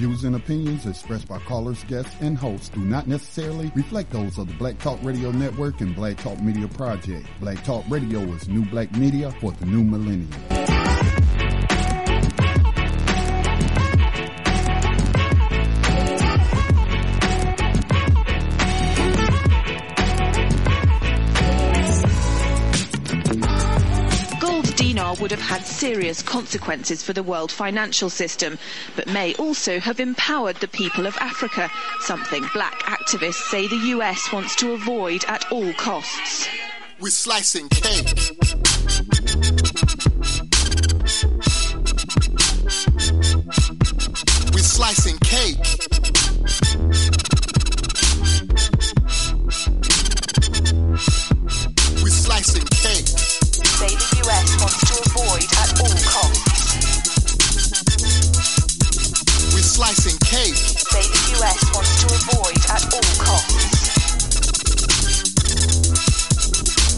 views and opinions expressed by callers, guests, and hosts do not necessarily reflect those of the Black Talk Radio Network and Black Talk Media Project. Black Talk Radio is new black media for the new millennium. Would have had serious consequences for the world financial system, but may also have empowered the people of Africa, something black activists say the US wants to avoid at all costs. We're slicing cake. We're slicing cake. We're slicing cake. Say the US wants to avoid at all costs. We're slicing cake. Say the US wants to avoid at all costs.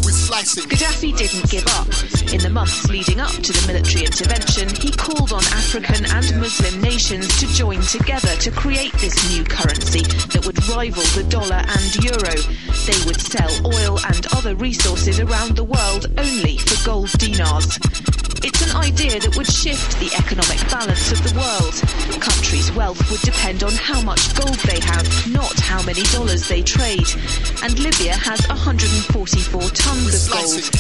We're slicing. Gaddafi didn't give up. In the months leading up to the military intervention, he called on African and Muslim nations to join together to create this new currency that would rival the dollar and euro. They would sell oil and other resources around the world only for gold dinars. It's an idea that would shift the economic balance of the world. Countries' wealth would depend on how much gold they have, not how many dollars they trade. And Libya has 144 tons of gold.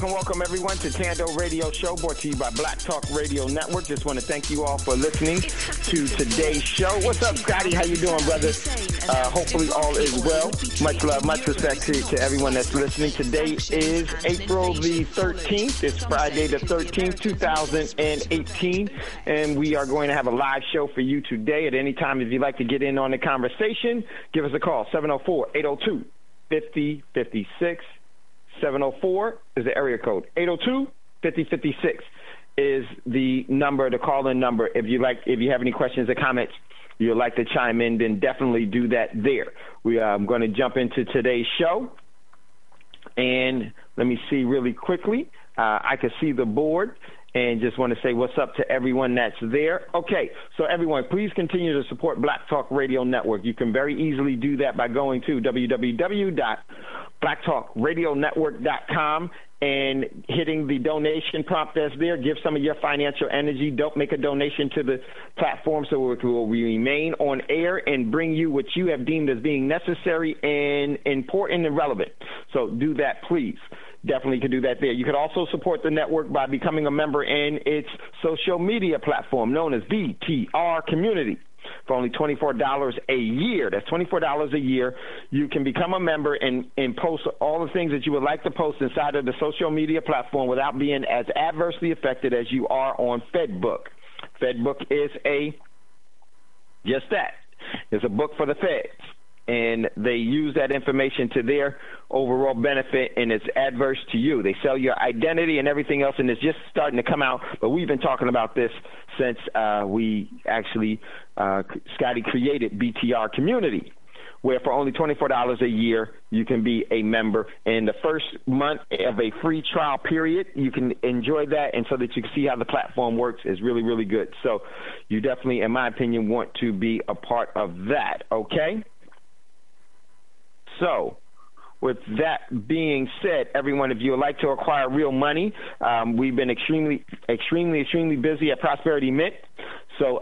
Welcome everyone to Tando Radio Show, brought to you by Black Talk Radio Network. Just want to thank you all for listening to today's show. What's up, Scotty? How you doing, brother? Hopefully all is well. Much love, much respect to everyone that's listening. Today is April the 13th. It's Friday the 13th, 2018, and we are going to have a live show for you today. At any time, if you'd like to get in on the conversation, give us a call, 704-802-5056. 704 is the area code. 802-5056 is the number, the call-in number. If you have any questions or comments you'd like to chime in, then definitely do that there. I'm going to jump into today's show. And let me see really quickly. I can see the board and just want to say what's up to everyone that's there. Okay, so everyone, please continue to support Black Talk Radio Network. You can very easily do that by going to www.blacktalkradionetwork.com and hitting the donation prompt that's there. Give some of your financial energy. Don't make a donation to the platform so it will remain on air and bring you what you have deemed as being necessary and important and relevant. So do that, please. Definitely can do that there. You could also support the network by becoming a member in its social media platform known as BTR Community. For only $24 a year, that's $24 a year, you can become a member and post all the things that you would like to post inside of the social media platform without being as adversely affected as you are on FedBook. FedBook is just that. It's a book for the feds. And they use that information to their overall benefit, and it's adverse to you. They sell your identity and everything else, and it's just starting to come out. But we've been talking about this since we actually, Scotty created BTR Community, where for only $24 a year, you can be a member. In the first month of a free trial period, you can enjoy that, and so that you can see how the platform works is really, really good. So you definitely, in my opinion, want to be a part of that, okay? So, with that being said, everyone, if you would like to acquire real money, we've been extremely busy at Prosperity Mint. So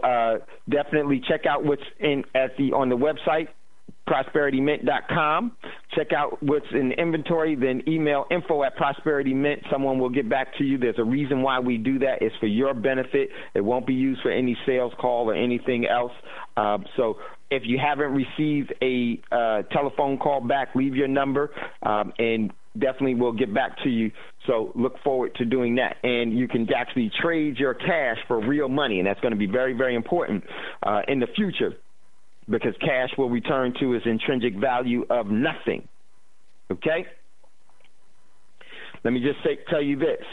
definitely check out what's on the website, prosperitymint.com. Check out what's in inventory, then email info@prosperitymint. Someone will get back to you. There's a reason why we do that. It's for your benefit. It won't be used for any sales call or anything else. So if you haven't received a telephone call back, leave your number, and definitely we'll get back to you. So look forward to doing that. And you can actually trade your cash for real money, and that's going to be very, very important in the future, because cash will return to its intrinsic value of nothing. Okay? Let me just tell you this.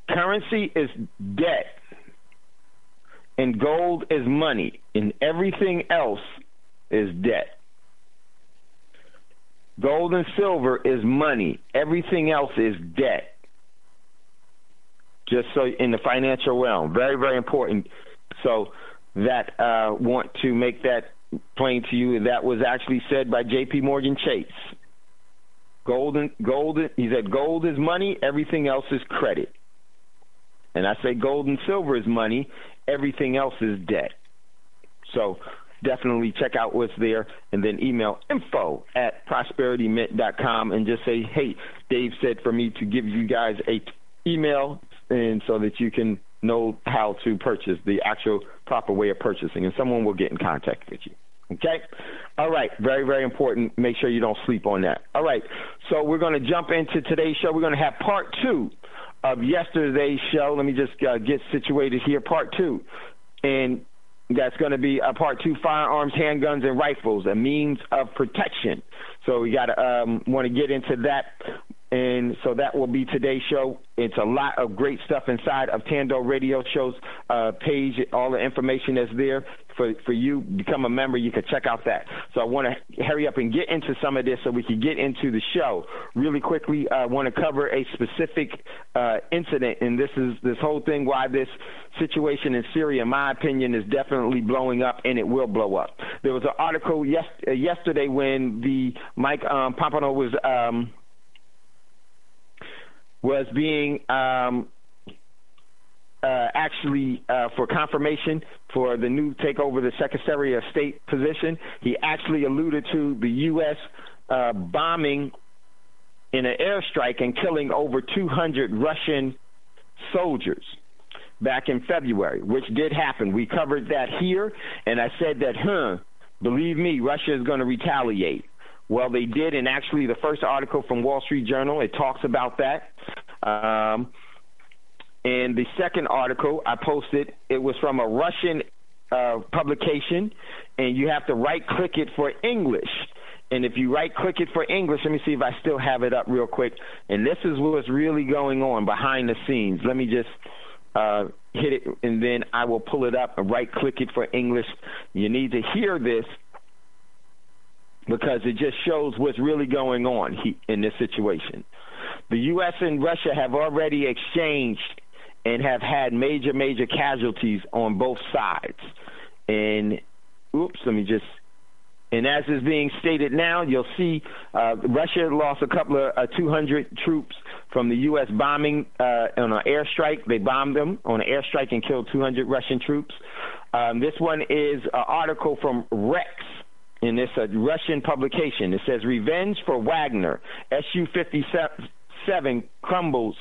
Currency is debt, and gold is money, and everything else is debt. Gold and silver is money. Everything else is debt. just so in the financial realm. Very, very important. So that want to make that plain to you. That was actually said by J.P. Morgan Chase. Gold. He said, gold is money, everything else is credit. And I say gold and silver is money, everything else is debt. So definitely check out what's there, and then email info@prosperitymint.com and just say, hey, Dave said for me to give you guys a email, and so that you can know how to purchase, the actual proper way of purchasing, and someone will get in contact with you. Okay? All right. Very, very important. Make sure you don't sleep on that. All right. So we're going to jump into today's show. We're going to have part 2 of yesterday's show. Let me just get situated here. Part 2. And that's going to be part 2, firearms, handguns, and rifles, a means of protection. So we got to want to get into that. And so that will be today's show. It's a lot of great stuff inside of Tando Radio Show's page. All the information that's there for you. Become a member. You can check out that. So I want to hurry up and get into some of this so we can get into the show. Really quickly, I want to cover a specific incident, and this whole thing, why this situation in Syria, in my opinion, is definitely blowing up, and it will blow up. There was an article yesterday when the Mike Pompeo was being actually for confirmation for the new takeover the Secretary of State position. He actually alluded to the U.S. Bombing in an airstrike and killing over 200 Russian soldiers back in February, which did happen. We covered that here, and I said that, believe me, Russia is going to retaliate. Well, they did, and actually the first article from Wall Street Journal, it talks about that. And the second article I posted, it was from a Russian publication, and you have to right-click it for English. And if you right-click it for English, let me see if I still have it up real quick. And this is what's really going on behind the scenes. Let me just hit it, and then I will pull it up and right-click it for English. You need to hear this, because it just shows what's really going on in this situation. The U.S. and Russia have already exchanged and have had major casualties on both sides. And, and as is being stated now, you'll see Russia lost a couple of 200 troops from the U.S. bombing on an airstrike. They bombed them on an airstrike and killed 200 Russian troops. This one is an article from Rex. And it's a Russian publication. It says, revenge for Wagner. Su-57 crumbles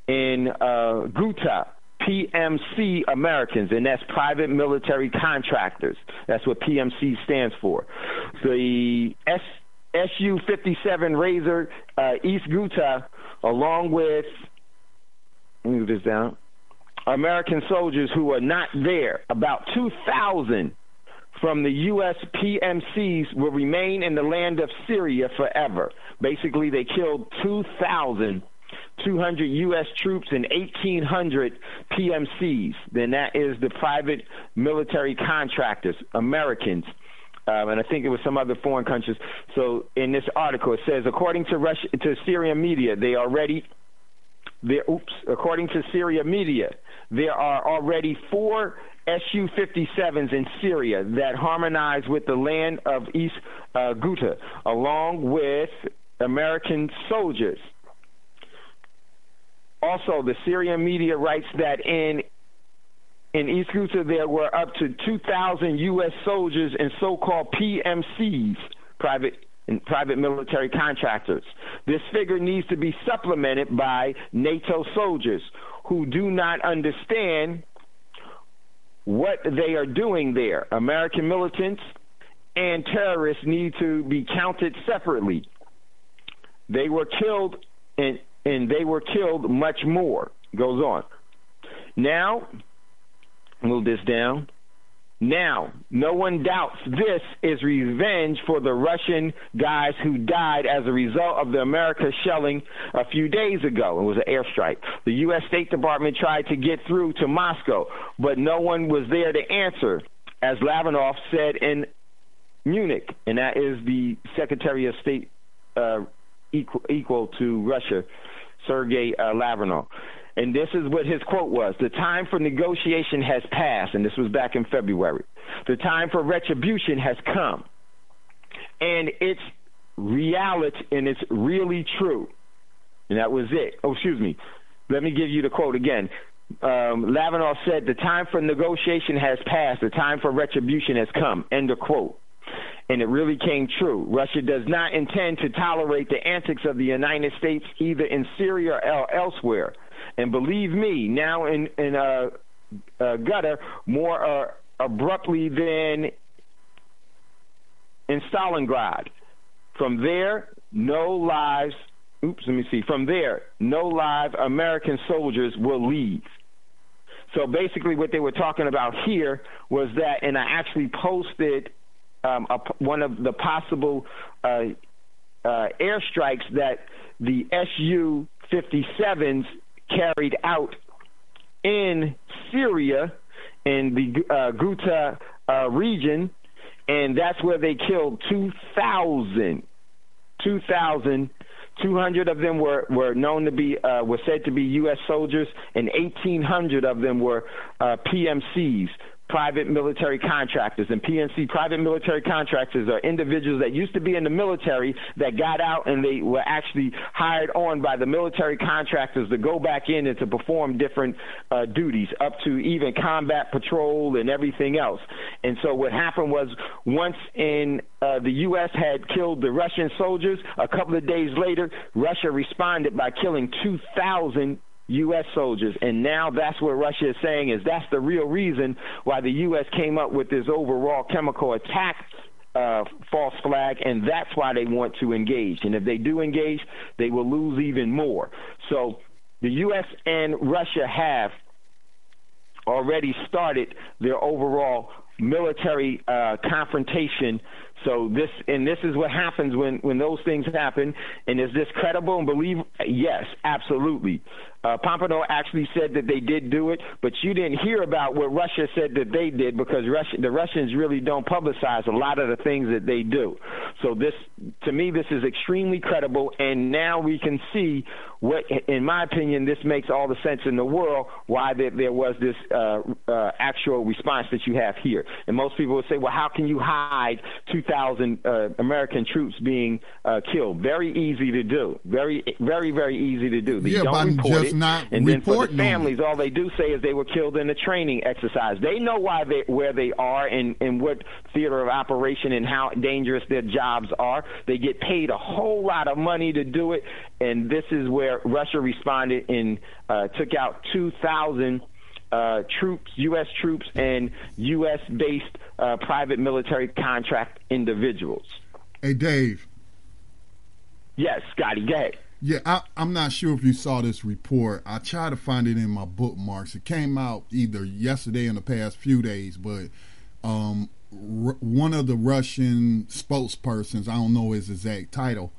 in Ghouta. PMC Americans, and that's private military contractors. That's what PMC stands for. The Su-57 Razor East Ghouta, along with, let me move this down, American soldiers who are not there, about 2,000 from the U.S. PMCs will remain in the land of Syria forever. Basically, they killed 2,200 U.S. troops and 1,800 PMCs. Then that is the private military contractors, Americans, and I think it was some other foreign countries. So in this article, it says, according to Syrian media, according to Syria media, there are already 4 Su-57s in Syria that harmonize with the land of East Ghouta, along with American soldiers. Also, the Syrian media writes that in East Ghouta there were up to 2,000 U.S. soldiers and so-called PMCs, private military contractors. This figure needs to be supplemented by NATO soldiers who do not understand what they are doing there. American militants and terrorists need to be counted separately. They were killed, and they were killed much more. Goes on. Now, move this down. Now, no one doubts this is revenge for the Russian guys who died as a result of the America shelling a few days ago. It was an airstrike. The U.S. State Department tried to get through to Moscow, but no one was there to answer, as Lavrov said in Munich, and that is the Secretary of State equal to Russia, Sergei Lavrov. And this is what his quote was: "The time for negotiation has passed," and this was back in February. "The time for retribution has come." And it's reality, and it's really true. And that was it. Oh, excuse me. Let me give you the quote again. Lavrov said, "The time for negotiation has passed. The time for retribution has come." End of quote. And it really came true. Russia does not intend to tolerate the antics of the United States either in Syria or elsewhere. And believe me, now in Qatar, more abruptly than in Stalingrad. From there, no live American soldiers will leave. So basically what they were talking about here was that, and I actually posted one of the possible airstrikes that the Su-57s carried out in Syria in the Ghouta region, and that's where they killed 2,200 of them were known to be were said to be U.S. soldiers, and 1,800 of them were PMCs, private military contractors. And PNC, private military contractors, are individuals that used to be in the military that got out, and they were actually hired on by the military contractors to go back in and to perform different duties, up to even combat patrol and everything else. And so what happened was, once the U.S. had killed the Russian soldiers, a couple of days later, Russia responded by killing 2,000 U.S. soldiers. And now that's what Russia is saying is that's the real reason why the U.S. came up with this overall chemical attack false flag, and that's why they want to engage. And if they do engage, they will lose even more. So the U.S. and Russia have already started their overall military confrontation. So this is what happens when those things happen. And is this credible and believe? Yes, absolutely. Pompeo actually said that they did do it, but you didn't hear about what Russia said that they did, because the Russians really don't publicize a lot of the things that they do. So this, to me, this is extremely credible, and now we can see what, in my opinion, this makes all the sense in the world why there was this actual response that you have here. And most people would say, well, how can you hide 2,000 American troops being killed? Very easy to do. Very, very, very easy to do. They don't report it. And then for the families, all they do say is they were killed in a training exercise. They know where they are and what theater of operation and how dangerous their jobs are. They get paid a whole lot of money to do it, and this is where Russia responded and took out 2,000 troops, U.S. troops, and U.S.-based private military contract individuals. Hey, Dave. Yes, Scotty, go ahead. Yeah, I'm not sure if you saw this report. I tried to find it in my bookmarks. It came out either yesterday or in the past few days, but one of the Russian spokespersons, I don't know his exact title,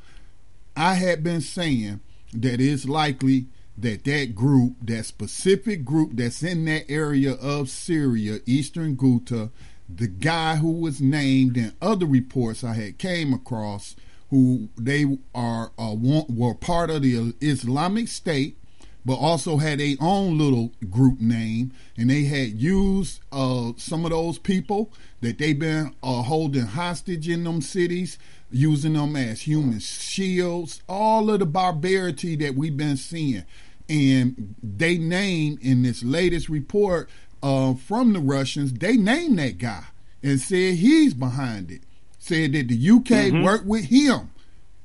I had been saying that it's likely that group, that specific group that's in that area of Syria, Eastern Ghouta, the guy who was named in other reports I had came across, who they were part of the Islamic State, but also had their own little group name, and they had used some of those people that they've been holding hostage in them cities, using them as human shields, all of the barbarity that we've been seeing. And they named in this latest report from the Russians, they named that guy and said he's behind it. Said that the UK worked with him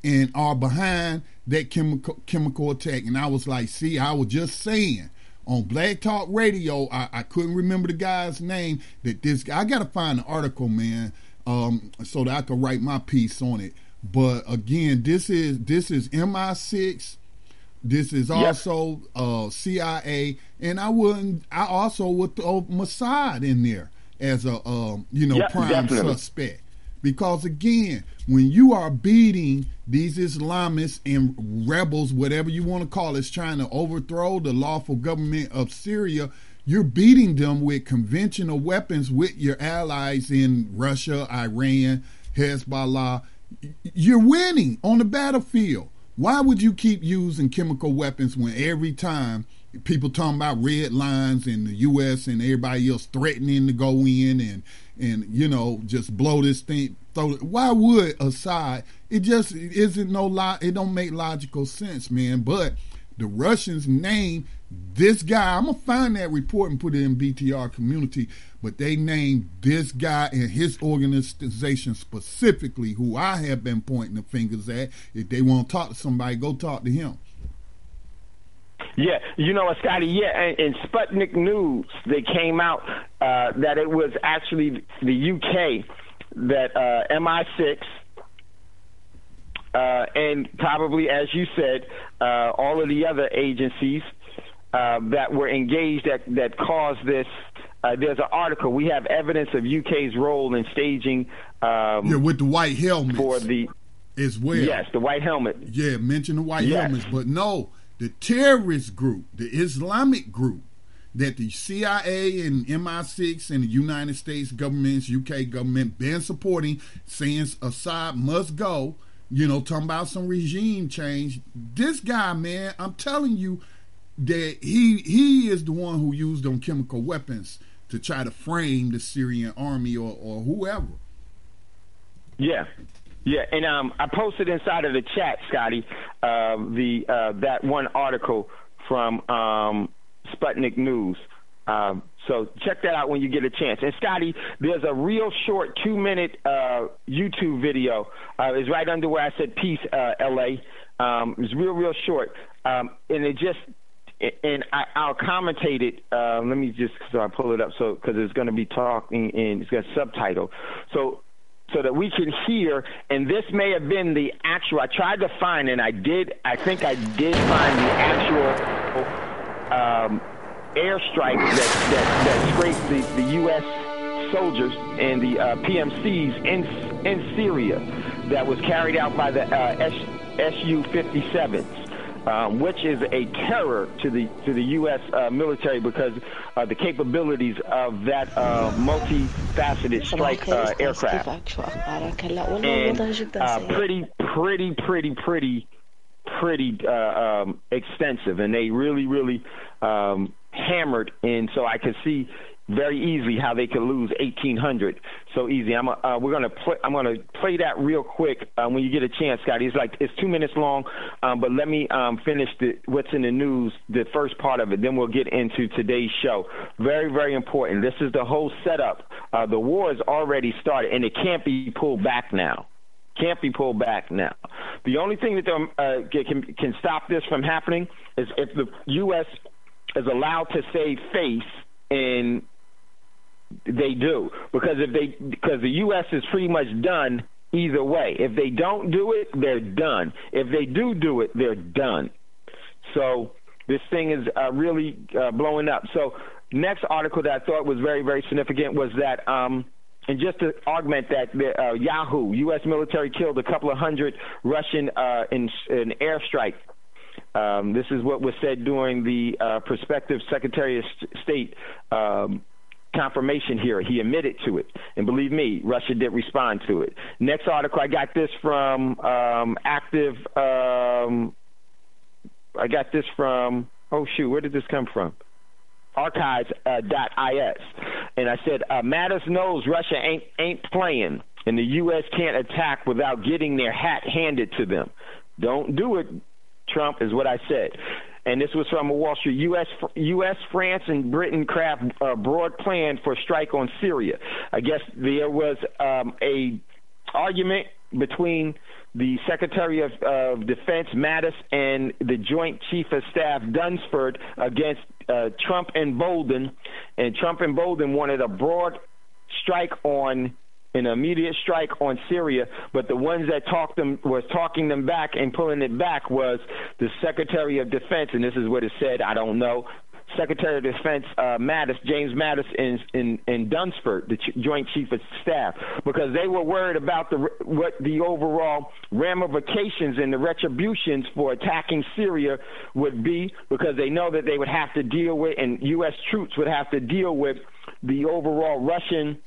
and are behind that chemical attack. And I was like, see, I was just saying on Black Talk Radio, I couldn't remember the guy's name, that this guy, I got to find the article, man, so that I could write my piece on it. But again, this is MI6. This is also CIA, and I also would throw Mossad in there as a prime suspect. Because again, when you are beating these Islamists and rebels, whatever you want to call it, trying to overthrow the lawful government of Syria, you're beating them with conventional weapons with your allies in Russia, Iran, Hezbollah. You're winning on the battlefield. Why would you keep using chemical weapons when every time people talking about red lines in the U.S. and everybody else threatening to go in and you know, just blow this thing. Why would Assad? It just isn't it don't make logical sense, man. But the Russians named this guy. I'm gonna find that report and put it in BTR community. But they named this guy and his organization specifically, who I have been pointing the fingers at. If they want to talk to somebody, go talk to him. Yeah, you know, Scotty, yeah, in Sputnik News, they came out that it was actually the UK that MI6 and probably, as you said, all of the other agencies that were engaged that caused this. There's an article. We have evidence of UK's role in staging. With the white helmets. For the as well. Yes, the white helmet. Yeah, mention the white helmets, but no. The terrorist group, the Islamic group that the CIA and MI6 and the United States government, UK government been supporting, saying Assad must go, you know, talking about some regime change. This guy, man, I'm telling you that he is the one who used them chemical weapons to try to frame the Syrian army or whoever. Yeah. Yeah, and I posted inside of the chat, Scotty, that one article from Sputnik News. So check that out when you get a chance. And Scotty, there's a real short 2-minute YouTube video. It's right under where I said peace, LA. It's real short, and it just. And I'll commentate it. Let me just pull it up because it's going to be talking and it's got subtitle. So that we can hear, and this may have been the actual. I tried to find, and I think I did find the actual airstrike that scraped the U.S. soldiers and the PMCs in Syria that was carried out by the Su-57s. Which is a terror to the U.S. Military because the capabilities of that multifaceted strike aircraft, and pretty extensive, and they really hammered, and so I could see very easily how they could lose 1,800 so easy. I'm gonna play that real quick when you get a chance, Scotty. It's 2 minutes long, but let me finish what's in the news, the first part of it. Then we'll get into today's show. Very important. This is the whole setup. The war has already started, and it can't be pulled back now. Can't be pulled back now. The only thing that can stop this from happening is if the U.S. is allowed to save face, and they do, because the U.S. is pretty much done either way. If they don't do it, they're done. If they do it, they're done. So this thing is really blowing up. So next article that I thought was very significant was that, and just to augment that, Yahoo, U.S. military killed a couple of hundred Russian in airstrike. This is what was said during the prospective Secretary of State confirmation here. He admitted to it, and believe me, Russia did respond to it. Next article, I got this from Active. I got this from. Oh shoot, where did this come from? Archives.is, and I said Mattis knows Russia ain't playing, and the U.S. can't attack without getting their hat handed to them. Don't do it, Trump, is what I said. And this was from Wall Street. U.S., France, and Britain craft a broad plan for strike on Syria. I guess there was a argument between the Secretary of Defense, Mattis, and the Joint Chief of Staff, Dunsford, against Trump and Bolden. And Trump and Bolden wanted a broad strike on an immediate strike on Syria, but the ones that was talking them back and pulling it back was the Secretary of Defense, and this is what it said. I don't know. Secretary of Defense James Mattis, and Dunsford, the Joint Chief of Staff, because they were worried about what the overall ramifications and the retributions for attacking Syria would be, because they know that they would have to deal with, and U.S. troops would have to deal with the overall Russian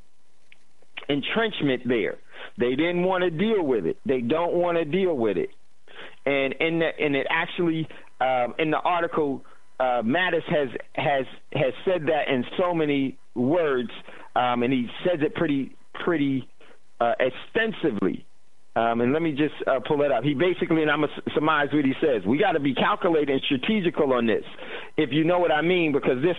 entrenchment there. They didn't want to deal with it. They don't want to deal with it. And it actually in the article Mattis has said that in so many words, and he says it pretty extensively. And let me just pull it up. He basically, and I'm going to surmise what he says, we got to be calculated and strategical on this, if you know what I mean, because this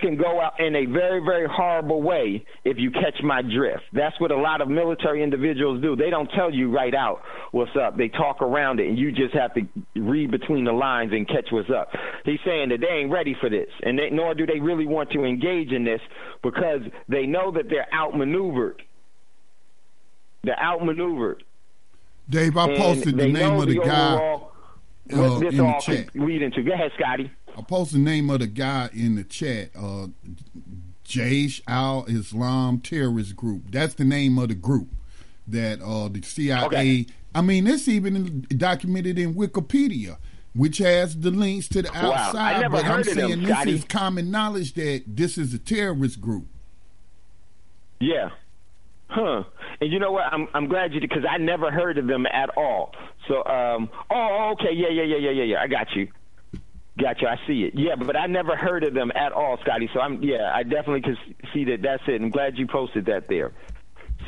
can go out in a very, very horrible way if you catch my drift. That's what a lot of military individuals do. They don't tell you right out what's up. They talk around it, and you just have to read between the lines and catch what's up. He's saying that they ain't ready for this, and nor do they really want to engage in this because they know that they're outmaneuvered. They're outmaneuvered. Dave, I posted the name of the guy in the chat. Lead into. Go ahead, Scotty. I posted the name of the guy in the chat. Jaish al-Islam terrorist group. That's the name of the group that the CIA. Okay. I mean, it's even documented in Wikipedia, which has the links to the outside. I never but heard I'm of saying them, this Scotty. is common knowledge that this is a terrorist group. Yeah. Huh. And you know what? I'm glad you did, because I never heard of them at all. So, okay. Yeah. I got you. I see it. Yeah, but I never heard of them at all, Scotty. So I definitely can see that. That's it. I'm glad you posted that there.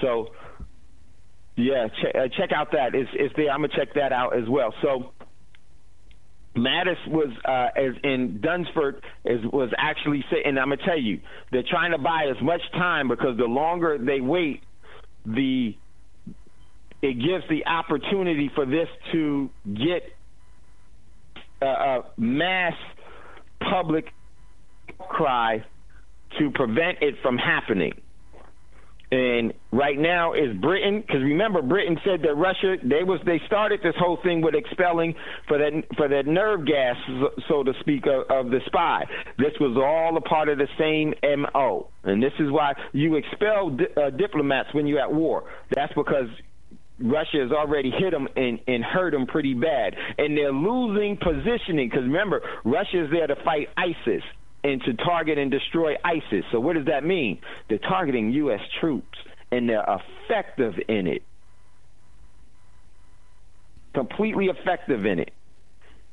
So, yeah, check out that. It's there. I'm gonna check that out as well. So, Mattis was as in Dunsford was actually saying, and I'm gonna tell you, they're trying to buy as much time because the longer they wait, it gives the opportunity for this to get a mass public cry to prevent it from happening. And right now is Britain, because remember Britain said that Russia they started this whole thing with expelling for that nerve gas, so to speak, of the spy. This was all a part of the same MO, and this is why you expel diplomats when you're at war. That's because Russia has already hit them and hurt them pretty bad, and they're losing positioning. Because remember, Russia is there to fight ISIS and to target and destroy ISIS. So what does that mean? They're targeting U.S. troops, and they're effective in it. Completely effective in it.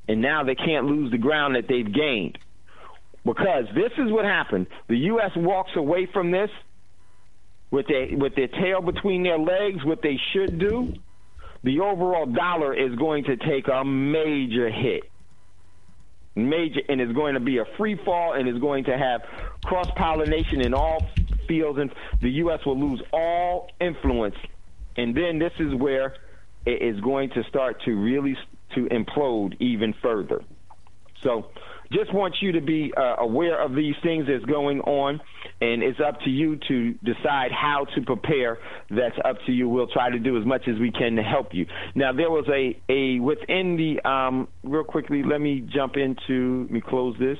And now they can't lose the ground that they've gained. Because this is what happened. The U.S. walks away from this with their tail between their legs, what they should do. The overall dollar is going to take a major hit. And it's going to be a free fall, and it's going to have cross-pollination in all fields, and the U.S. will lose all influence. And then this is where it is going to start to really to implode even further. So just want you to be aware of these things that's going on, and it's up to you to decide how to prepare. That's up to you. We'll try to do as much as we can to help you. Now, there was a within the real quickly, let me close this.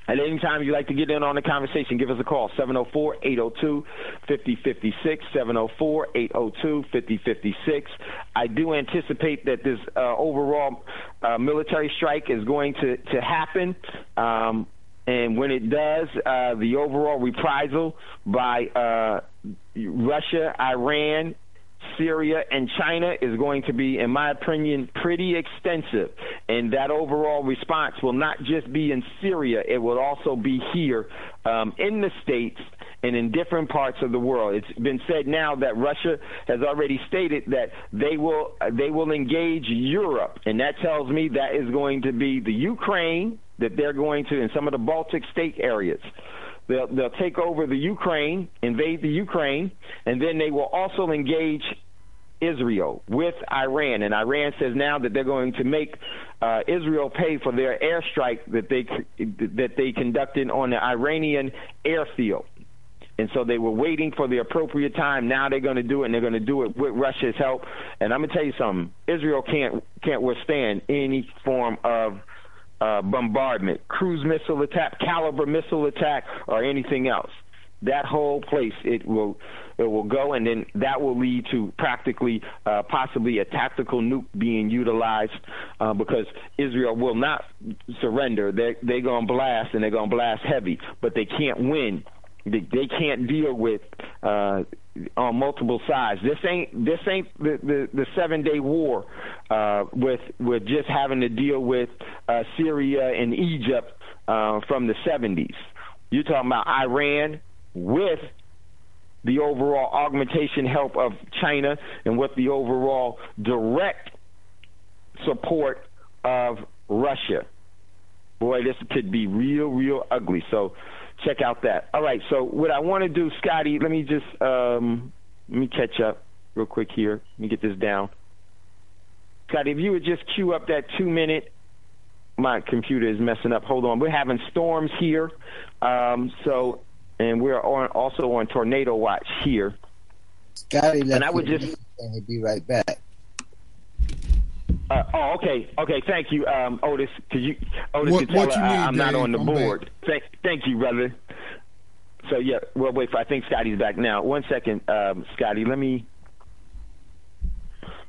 At any time you'd like to get in on the conversation, give us a call, 704-802-5056, 704-802-5056. I do anticipate that this overall military strike is going to happen, and when it does, the overall reprisal by Russia, Iran, Syria, and China is going to be, in my opinion, pretty extensive. And that overall response will not just be in Syria, it will also be here in the States and in different parts of the world. It's been said now that Russia has already stated that they will engage Europe, and that tells me that is going to be the Ukraine, that they're going to, in some of the Baltic state areas. They'll take over the Ukraine, invade the Ukraine, and then they will also engage Israel with Iran. And Iran says now that they're going to make Israel pay for their airstrike that they conducted on the Iranian airfield. And so they were waiting for the appropriate time. Now they're going to do it, and they're going to do it with Russia's help. And I'm going to tell you something. Israel can't withstand any form of bombardment, cruise missile attack, caliber missile attack, or anything else. That whole place, it will go, and then that will lead to practically possibly a tactical nuke being utilized because Israel will not surrender. They're going to blast, and they're going to blast heavy, but they can't win They can't deal with on multiple sides. This ain't the 7-day war with just having to deal with Syria and Egypt from the 70s. You're talking about Iran with the overall augmentation help of China and with the overall direct support of Russia. Boy, this could be real ugly. So check out that. All right, so what I want to do, Scotty, let me just let me catch up real quick here. Let me get this down. Scotty, if you would just cue up that 2-minute. My computer is messing up. Hold on. We're having storms here. And we're also on tornado watch here. Scotty, and I would just be right back. Okay. Thank you, Otis. Otis, I'm not on the board. Thank you, brother. So yeah, well, wait for. I think Scotty's back now. 1 second, Scotty. Let me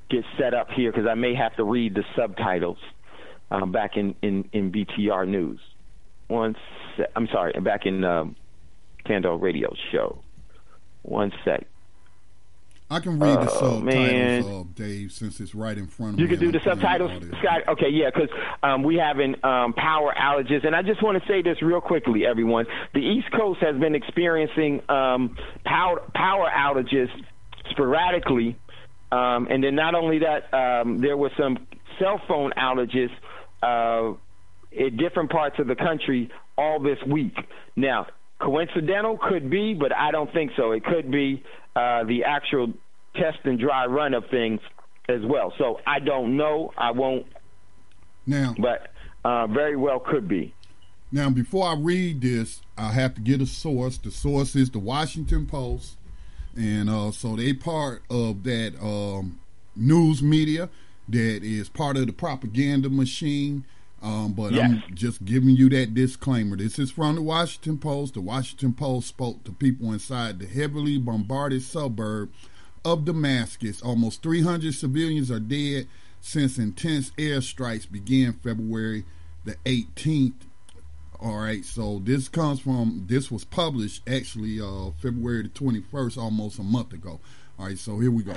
get set up here because I may have to read the subtitles back in BTR News. I'm sorry, back in Tando Radio Show. 1 sec. I can read the subtitles, Dave, since it's right in front of me. You can do the subtitles, Scott? Okay, yeah, because we having power outages. And I just want to say this real quickly, everyone. The East Coast has been experiencing power outages sporadically. And then not only that, there were some cell phone outages in different parts of the country all this week. Now, coincidental could be, but I don't think so. It could be the actual test and dry run of things as well. So I don't know. I won't. Now, but very well could be. Now, before I read this, I have to get a source. The source is the Washington Post, and so they part of that news media that is part of the propaganda machine. But yes. I'm just giving you that disclaimer. This is from the Washington Post. The Washington Post spoke to people inside the heavily bombarded suburb of Damascus. Almost 300 civilians are dead since intense airstrikes began February the 18th. All right, so this was published actually February the 21st, almost a month ago. All right, so here we go.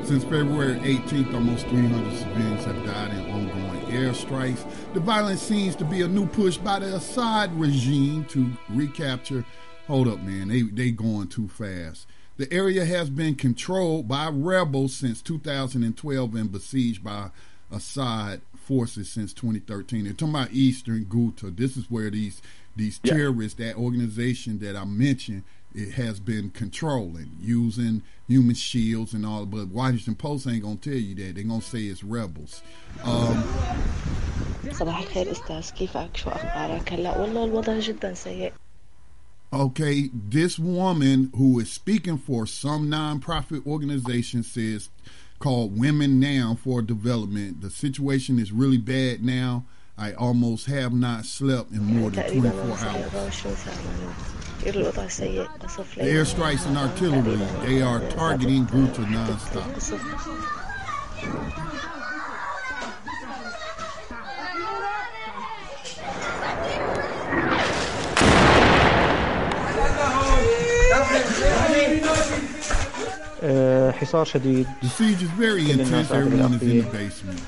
Since February 18th, almost 300 civilians have died in ongoing airstrikes. The violence seems to be a new push by the Assad regime to recapture. Hold up, man. They going too fast. The area has been controlled by rebels since 2012 and besieged by Assad forces since 2013. They're talking about Eastern Ghouta. This is where these terrorists, that organization that I mentioned, it has been controlling, using human shields and all, but Washington Post ain't gonna tell you that. They're gonna say it's rebels. صباح الخير أستاذ كيفك شو أخبارك هلا والله الوضع جدا سيء. Okay, this woman who is speaking for some nonprofit organization says called Women Now for Development. The situation is really bad now. I almost have not slept in more than 24 hours. The airstrikes and artillery, they are targeting Ghouta nonstop. حصار شديد. The siege is very intense. Everyone is in the basement.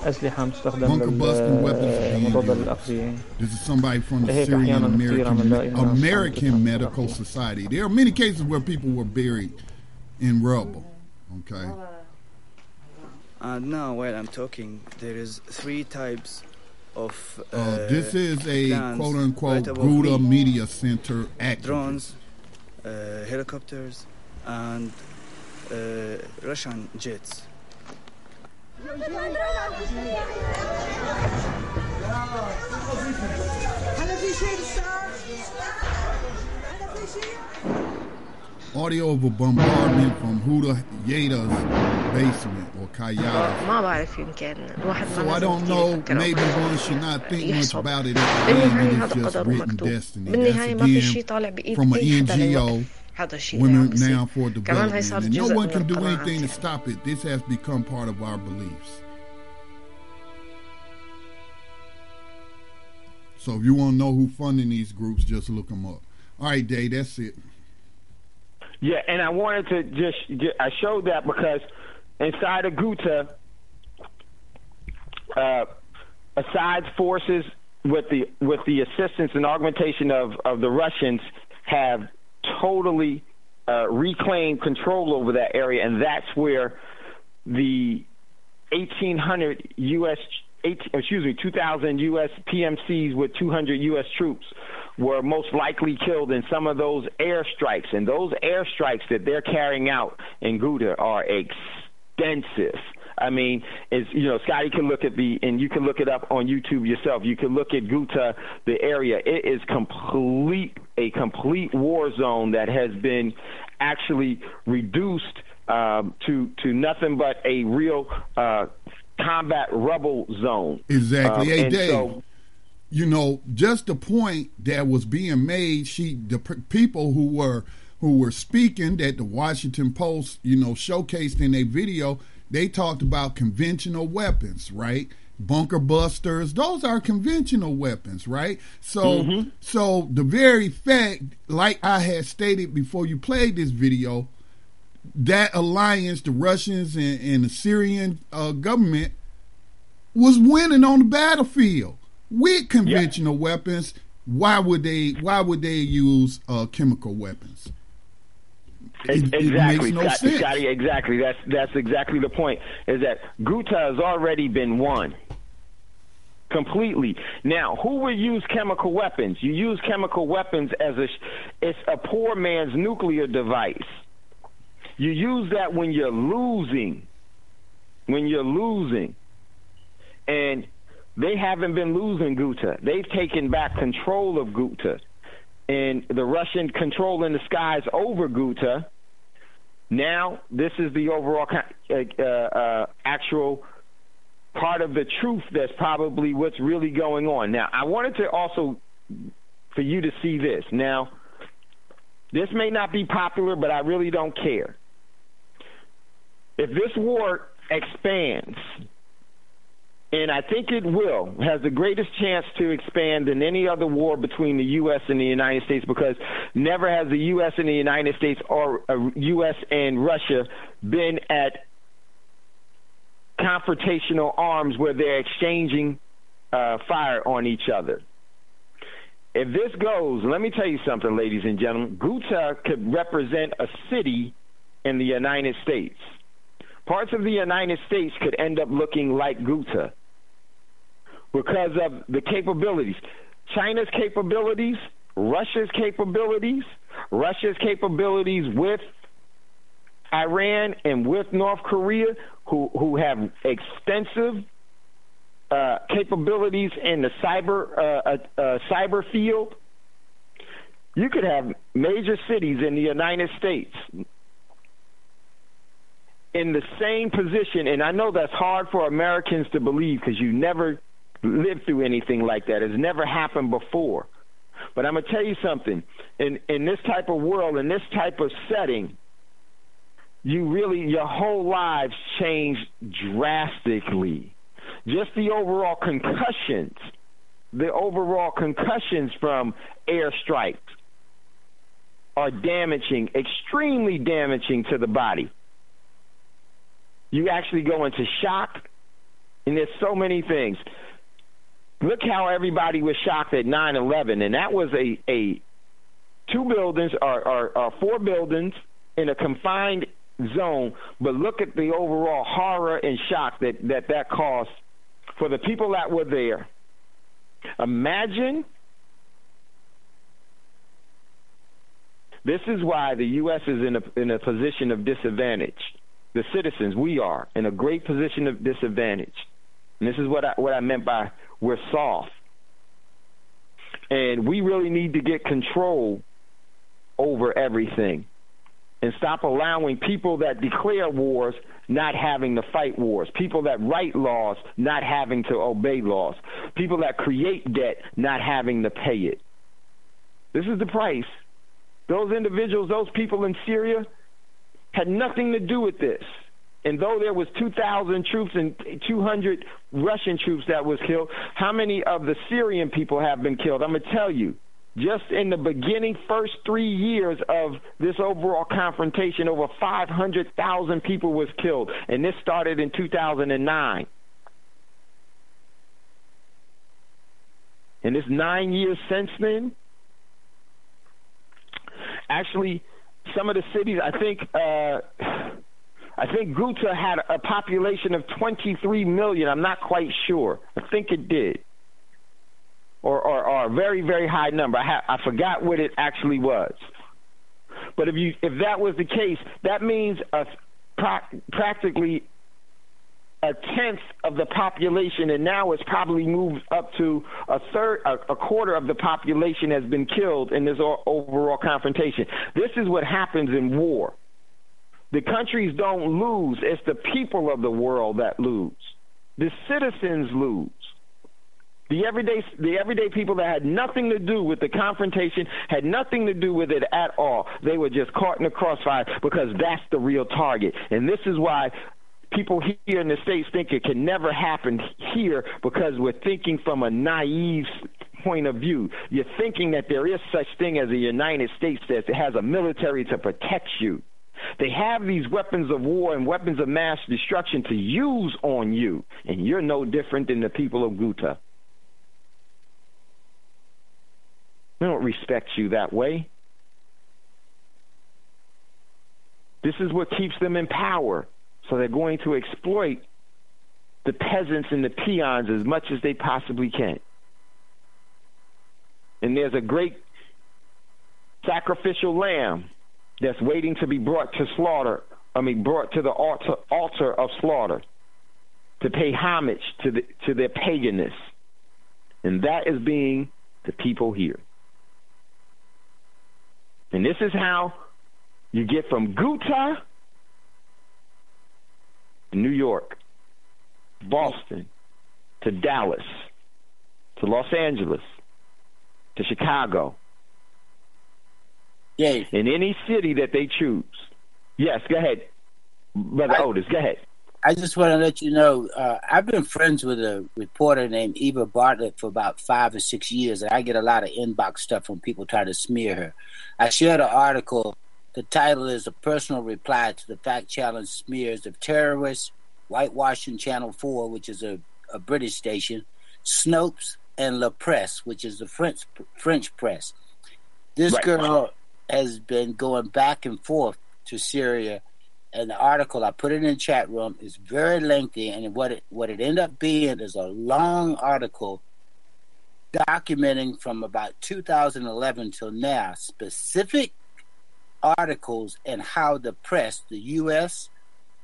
أسلحة تستخدم للمضاد الأقذية. This is somebody from the Syrian American Medical Society. There are many cases where people were buried in rubble. Okay. Now, while I'm talking, there is 3 types of this is a quote-unquote Ghouta Media Center activist. Drones, helicopters, and Russian jets. Audio of a bombardment from Huda Yada's basement or Kayada's. ما بعرف يمكن الواحد So I don't know, maybe one should not think much about it. It's just written destiny. That's again from an NGO هذا الشيء women اللي عم now for بيصير. كمان هاي development, صارت and no جزء one من can do القناعات anything to يعني. stop it. This has become part of our beliefs. So if you want to know who funding these groups, just look them up. All right, Dave, that's it. Yeah, and I wanted to I showed that because inside of Ghouta, Assad's forces, with the assistance and augmentation of the Russians, have totally reclaimed control over that area, and that's where the 2,000 U.S. PMCs with 200 U.S. troops were most likely killed in some of those airstrikes. And those airstrikes that they're carrying out in Ghouta are extensive. I mean, Scotty can look at and you can look it up on YouTube yourself. You can look at Ghouta, the area. It is a complete war zone that has been actually reduced to nothing but a real combat rubble zone. Exactly. Hey, Dave, just the point that was being made, the people who were speaking that the Washington Post, showcased in a video, they talked about conventional weapons, right? Bunker busters, those are conventional weapons, right? So, so the very fact, like I had stated before you played this video, that alliance, the Russians and the Syrian government, was winning on the battlefield with conventional weapons. Why would they use chemical weapons? Exactly, it makes no sense. Scotty, exactly. That's exactly the point. Is that Ghouta has already been won completely. Now, who would use chemical weapons? You use chemical weapons it's a poor man's nuclear device. You use that when you're losing. And they haven't been losing Ghouta. They've taken back control of Ghouta. And the Russian control in the skies over Ghouta, now this is the overall actual part of the truth that's probably what's really going on. Now, I wanted to also, for you to see this. Now, this may not be popular, but I really don't care. If this war expands, and I think it will, has the greatest chance to expand than any other war between the U.S. and the United States, because never has the U.S. and the United States or U.S. and Russia been at confrontational arms where they're exchanging fire on each other. If this goes, let me tell you something, ladies and gentlemen. Ghouta could represent a city in the United States. Parts of the United States could end up looking like Ghouta because of the capabilities. China's capabilities, Russia's capabilities with Iran and with North Korea, who have extensive capabilities in the cyber field. You could have major cities in the United States in the same position, and I know that's hard for Americans to believe because you never lived through anything like that. It's never happened before. But I'm going to tell you something. In this type of world, in this type of setting, your whole lives change drastically. Just the overall concussions from airstrikes are damaging, extremely damaging to the body. You actually go into shock, and there's so many things. Look how everybody was shocked at 9/11, and that was a 2 buildings or 4 buildings in a confined zone. But look at the overall horror and shock that caused for the people that were there. Imagine. This is why the U.S. is in a position of disadvantage. The citizens, we are in a great position of disadvantage. And this is what I meant by we're soft. And we really need to get control over everything and stop allowing people that declare wars not having to fight wars, people that write laws not having to obey laws, people that create debt not having to pay it. This is the price Those individuals, those people in Syria, had nothing to do with this. And though there was 2,000 troops and 200 Russian troops that was killed, how many of the Syrian people have been killed? I'm going to tell you. Just in the beginning, first 3 years of this overall confrontation, over 500,000 people was killed. And this started in 2009. And this 9 years since then, actually, some of the cities, I think Ghouta had a population of 23 million. I'm not quite sure. I think it did. Or a very, very high number. I forgot what it actually was. But if that was the case, that means practically a tenth of the population, and now it's probably moved up to a quarter of the population has been killed in this overall confrontation. This is what happens in war. The countries don't lose. It's the people of the world that lose. The citizens lose. The everyday people that had nothing to do with the confrontation, had nothing to do with it at all. They were just caught in the crossfire because that's the real target. And this is why people here in the States think it can never happen here, because we're thinking from a naive point of view. You're thinking that there is such thing as a United States that has a military to protect you. They have these weapons of war and weapons of mass destruction to use on you, and you're no different than the people of Ghouta. They don't respect you that way. This is what keeps them in power. So they're going to exploit the peasants and the peons as much as they possibly can. And there's a great sacrificial lamb that's waiting to be brought to brought to the altar of slaughter, to pay homage to their paganness. And that is being the people here. And this is how you get from Ghouta to New York, Boston, to Dallas, to Los Angeles, to Chicago. Yes. In any city that they choose. Yes, go ahead, Brother Otis, go ahead. I just want to let you know, I've been friends with a reporter named Eva Bartlett for about 5 or 6 years, and I get a lot of inbox stuff from people trying to smear her. I shared an article. The title is A Personal Reply to the Fact-Challenged Smears of Terrorists, Whitewashing Channel 4, which is a British station, Snopes, and La Presse, which is the French press. This girl has been going back and forth to Syria, and the article, I put it in the chat room, is very lengthy, and what it ended up being is a long article documenting from about 2011 till now specific articles and how the press, the U.S.,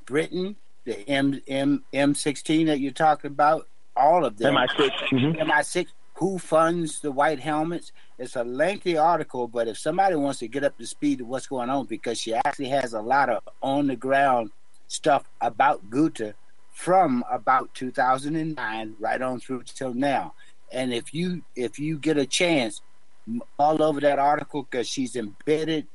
Britain, the M16 that you're talking about, all of them, MI6, who funds the white helmets. It's a lengthy article, but if somebody wants to get up to speed of what's going on, because she actually has a lot of on-the-ground stuff about Ghouta from about 2009 right on through till now. And if you get a chance, all over that article, because she's embedded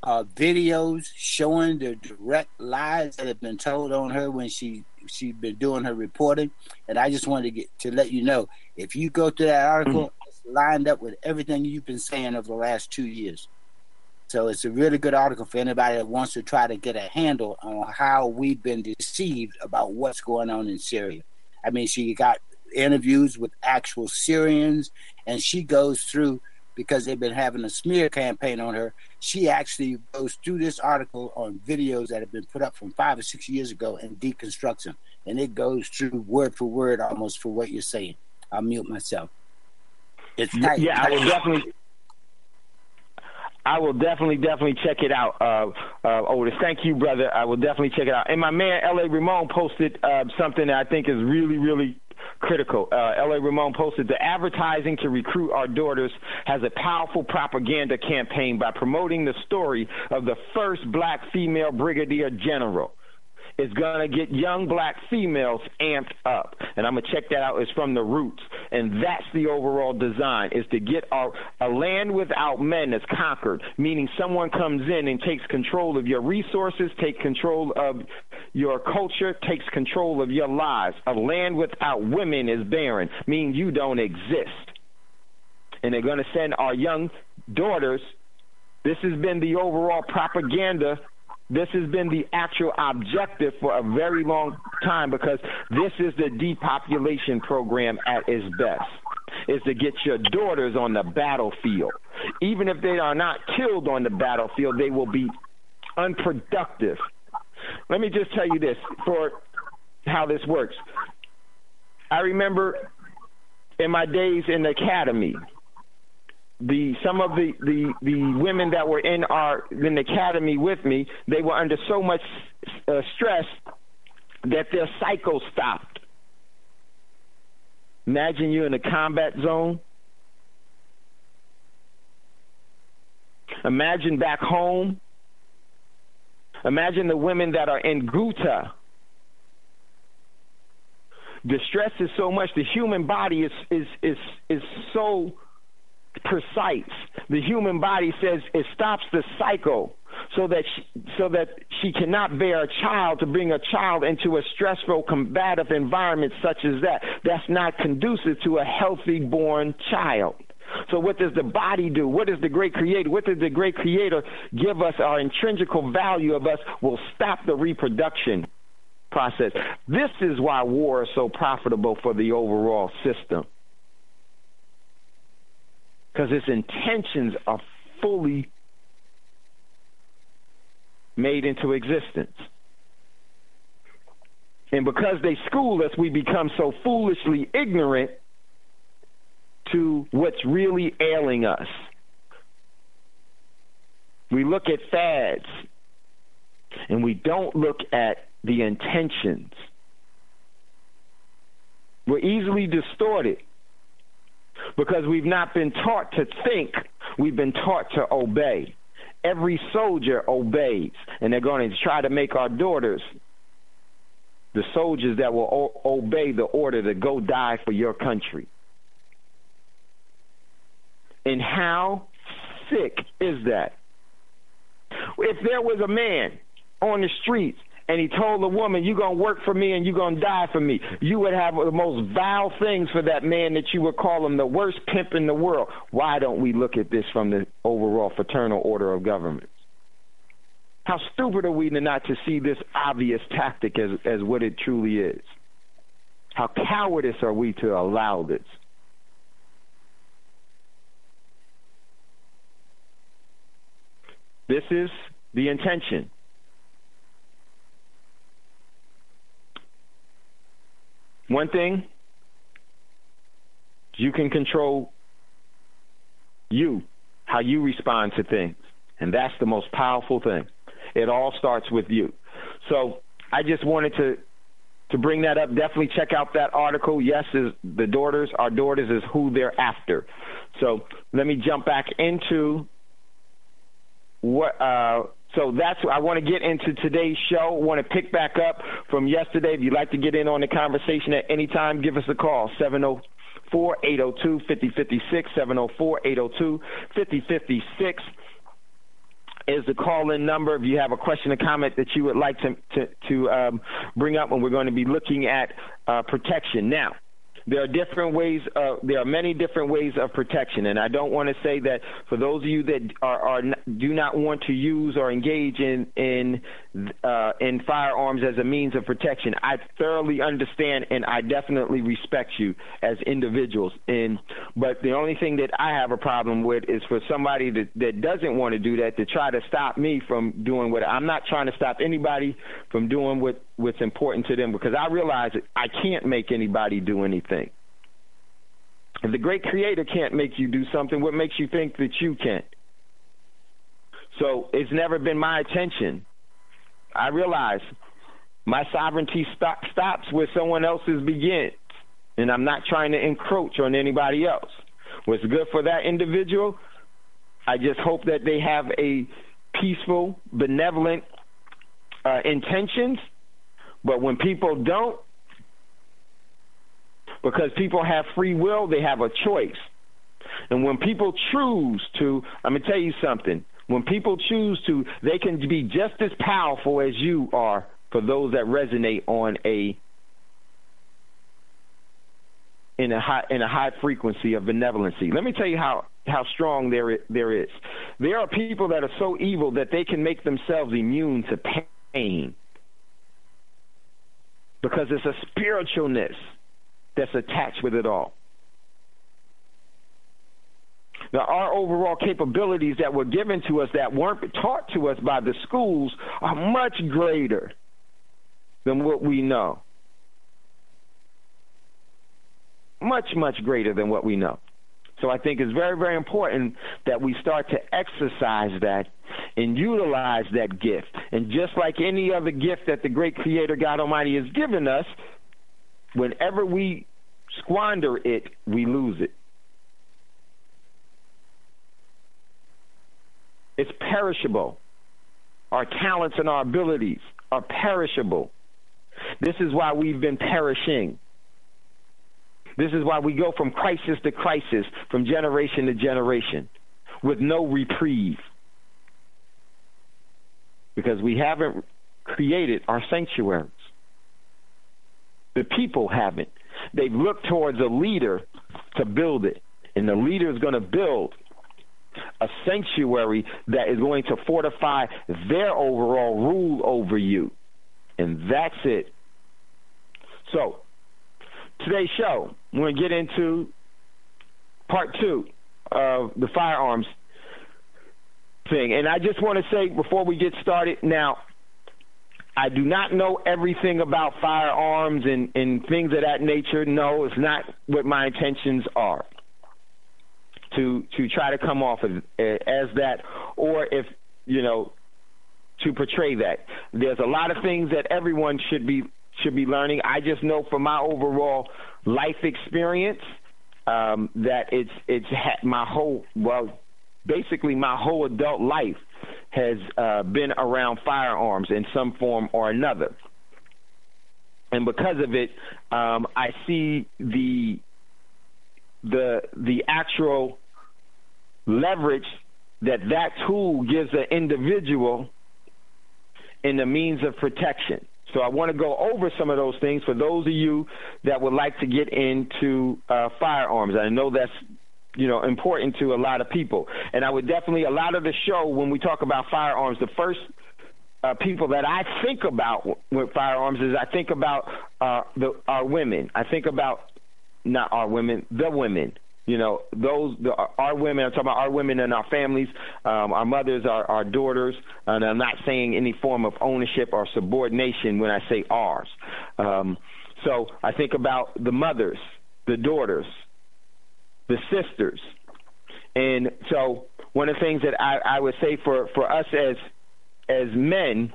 videos showing the direct lies that have been told on her when she's been doing her reporting. And I just wanted to let you know, if you go to that article, it's lined up with everything you've been saying over the last 2 years. So it's a really good article for anybody that wants to try to get a handle on how we've been deceived about what's going on in Syria. I mean, she got interviews with actual Syrians, and she goes through, because they've been having a smear campaign on her, she actually goes through this article on videos that have been put up from 5 or 6 years ago and deconstructs them. And it goes through word for word almost for what you're saying. I'll mute myself. It's tight. Yeah, I will definitely check it out, Otis. Thank you, brother. I will definitely check it out. And my man, L.A. Ramon, posted something that I think is really, really critical. L.A. Ramon posted, the advertising to recruit our daughters has a powerful propaganda campaign by promoting the story of the first black female brigadier general. is going to get young black females amped up. And I'm going to check that out. It's from the roots. And that's the overall design, is to get a land without men that's conquered, meaning someone comes in and takes control of your resources, takes control of your culture, takes control of your lives. A land without women is barren, meaning you don't exist. And they're going to send our young daughters. This has been the overall propaganda. This has been the actual objective for a very long time, because this is the depopulation program at its best, is to get your daughters on the battlefield. Even if they are not killed on the battlefield, they will be unproductive. Let me just tell you this for how this works. I remember in my days in the academy, some of the women that were in the academy with me, they were under so much stress that their cycle stopped. Imagine you're in a combat zone. Imagine back home. Imagine the women that are in Ghouta. The stress is so much. The human body is so precise. The human body says it stops the cycle so that she cannot bear a child, to bring a child into a stressful, combative environment such as that. That's not conducive to a healthy born child. So what does the body do? What does the great creator? What does the great creator give us? Our intrinsical value of us will stop the reproduction process. This is why war is so profitable for the overall system, because its intentions are fully made into existence. And because they school us, we become so foolishly ignorant to what's really ailing us. We look at fads, and we don't look at the intentions. We're easily distorted because we've not been taught to think. We've been taught to obey. Every soldier obeys, and they're going to try to make our daughters the soldiers that will obey the order to go die for your country. And how sick is that? If there was a man on the streets and he told a woman, you're going to work for me and you're going to die for me, you would have the most vile things for that man, that you would call him the worst pimp in the world. Why don't we look at this from the overall fraternal order of government? How stupid are we not to see this obvious tactic as what it truly is? How cowardice are we to allow this? This is the intention. One thing, you can control how you respond to things. And that's the most powerful thing. It all starts with you. So I just wanted to bring that up. Definitely check out that article. Yes, our daughters is who they're after. So let me jump back into what. So that's what I want to get into today's show. I want to pick back up from yesterday. If you'd like to get in on the conversation at any time, give us a call, 704-802-5056, 704-802-5056 is the call-in number. If you have a question or comment that you would like to bring up, and we're going to be looking at protection. Now, there are many different ways of protection, and I don't want to say that for those of you that do not want to use or engage in firearms as a means of protection. I thoroughly understand, and I definitely respect you as individuals. But the only thing that I have a problem with is for somebody that doesn't want to do that to try to stop me from doing what I'm not trying to stop anybody from doing what's important to them, because I realize that I can't make anybody do anything. If the great creator can't make you do something, what makes you think that you can't? So it's never been my intention. I realize my sovereignty stops where someone else's begins, and I'm not trying to encroach on anybody else. What's good for that individual, I just hope that they have a peaceful, benevolent intentions, But when people don't, because people have free will, they have a choice. And when people choose to, I'm going to tell you something. When people choose to, they can be just as powerful as you are for those that resonate on in a high frequency of benevolency. Let me tell you how strong there is. There are people that are so evil that they can make themselves immune to pain because it's a spiritualness that's attached with it all. Now, our overall capabilities that were given to us that weren't taught to us by the schools are much greater than what we know. Much, much greater than what we know. So I think it's very, very important that we start to exercise that and utilize that gift. And just like any other gift that the great Creator God Almighty has given us, whenever we squander it, we lose it. It's perishable. Our talents and our abilities are perishable. This is why we've been perishing. This is why we go from crisis to crisis, from generation to generation, with no reprieve. Because we haven't created our sanctuaries. The people haven't. They've looked towards a leader to build it. And the leader is going to build a sanctuary that is going to fortify their overall rule over you. And that's it. So, today's show, we're going to get into part 2 of the firearms thing. And I just want to say before we get started, now, I do not know everything about firearms and things of that nature. No, it's not what my intentions are. To try to come off as that, or if, to portray that. There's a lot of things that everyone should be learning. I just know from my overall life experience that it's my whole adult life has been around firearms in some form or another. And because of it, I see the actual leverage that tool gives an individual in the means of protection. So I want to go over some of those things for those of you that would like to get into firearms. I know that's important to a lot of people. And I would definitely, a lot of the show when we talk about firearms, the first people that I think about with firearms is I think about our women. I think about not our women, the women. Our women, I'm talking about our women and our families, our mothers, our daughters, and I'm not saying any form of ownership or subordination when I say ours. So I think about the mothers, the daughters, the sisters. And so one of the things that I would say for us as men,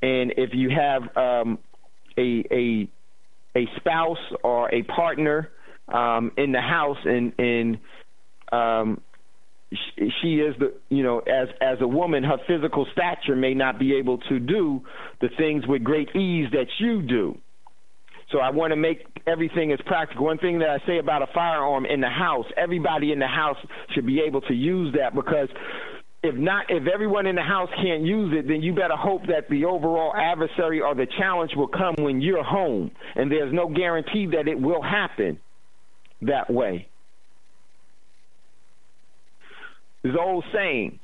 and if you have a spouse or a partner in the house, and she is as a woman, her physical stature may not be able to do the things with great ease that you do. So I want to make everything as practical. One thing that I say about a firearm in the house, everybody in the house should be able to use that, because if everyone in the house can't use it, then you better hope that the overall adversary or the challenge will come when you're home. And there's no guarantee that it will happen that way. There's an old saying,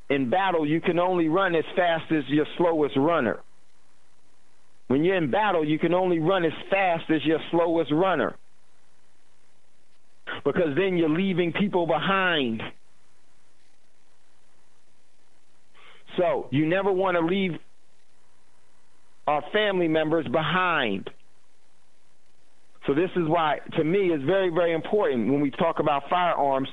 in battle you can only run as fast as your slowest runner. When you're in battle, you can only run as fast as your slowest runner, because then you're leaving people behind. So you never want to leave our family members behind. So this is why, to me, it's very, very important when we talk about firearms.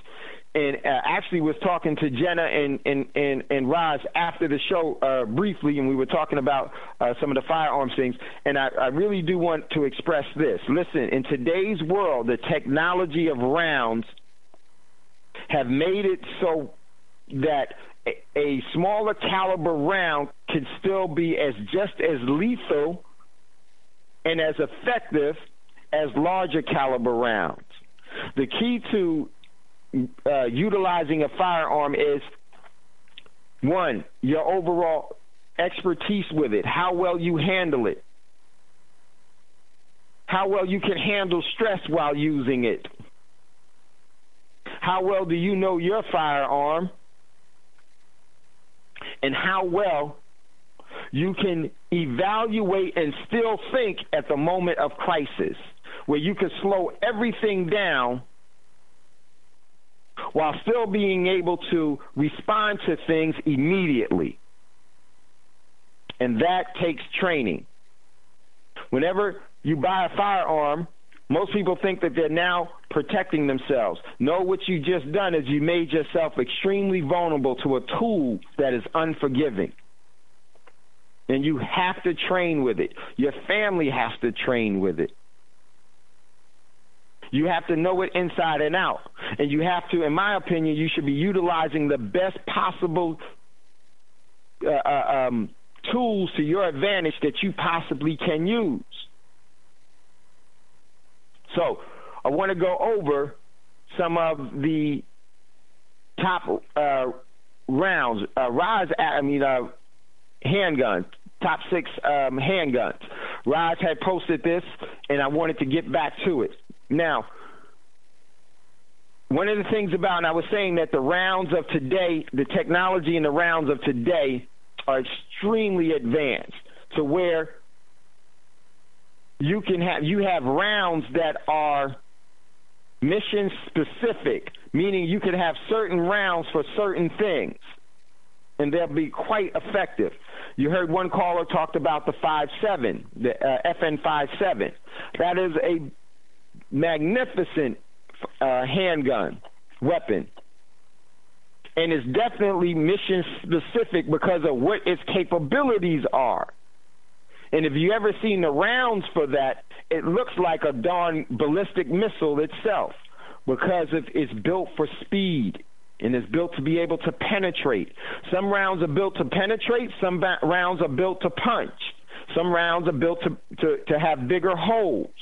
And actually was talking to Jenna and Roz after the show briefly, and we were talking about some of the firearms things. And I really do want to express this. Listen, in today's world, the technology of rounds have made it so that a smaller caliber round can still be just as lethal and as effective as larger caliber rounds. The key to utilizing a firearm is, one, your overall expertise with it, how well you handle it, how well you can handle stress while using it, how well do you know your firearm, and how well you can evaluate and still think at the moment of crisis, where you can slow everything down while still being able to respond to things immediately. And that takes training. Whenever you buy a firearm, most people think that they're now protecting themselves. No, what you just done is you made yourself extremely vulnerable to a tool that is unforgiving. And you have to train with it. Your family has to train with it. You have to know it inside and out. And you have to, in my opinion, you should be utilizing the best possible tools to your advantage that you possibly can use. So I want to go over some of the top rounds, handguns, top 6 handguns. Rise had posted this, and I wanted to get back to it. Now, one of the things about, and I was saying that the rounds of today, the technology in the rounds of today are extremely advanced to where you have rounds that are mission specific, meaning you could have certain rounds for certain things, and they'll be quite effective. You heard one caller talked about the 5.7, the FN 5.7. That is a magnificent handgun weapon, and it's definitely mission specific because of what its capabilities are. And if you ever seen the rounds for that, it looks like a darn ballistic missile itself, because it's built for speed and it's built to be able to penetrate. Some rounds are built to penetrate, some rounds are built to punch, some rounds are built to have bigger holes.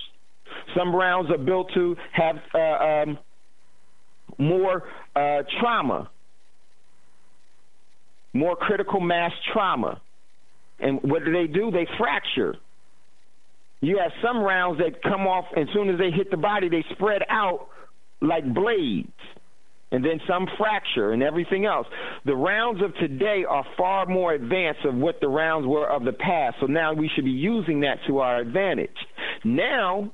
Some rounds are built to have more trauma, more critical mass trauma. And what do? They fracture. You have some rounds that come off as soon as they hit the body, they spread out like blades. And then some fracture and everything else. The rounds of today are far more advanced of what the rounds were of the past. So now we should be using that to our advantage. Now,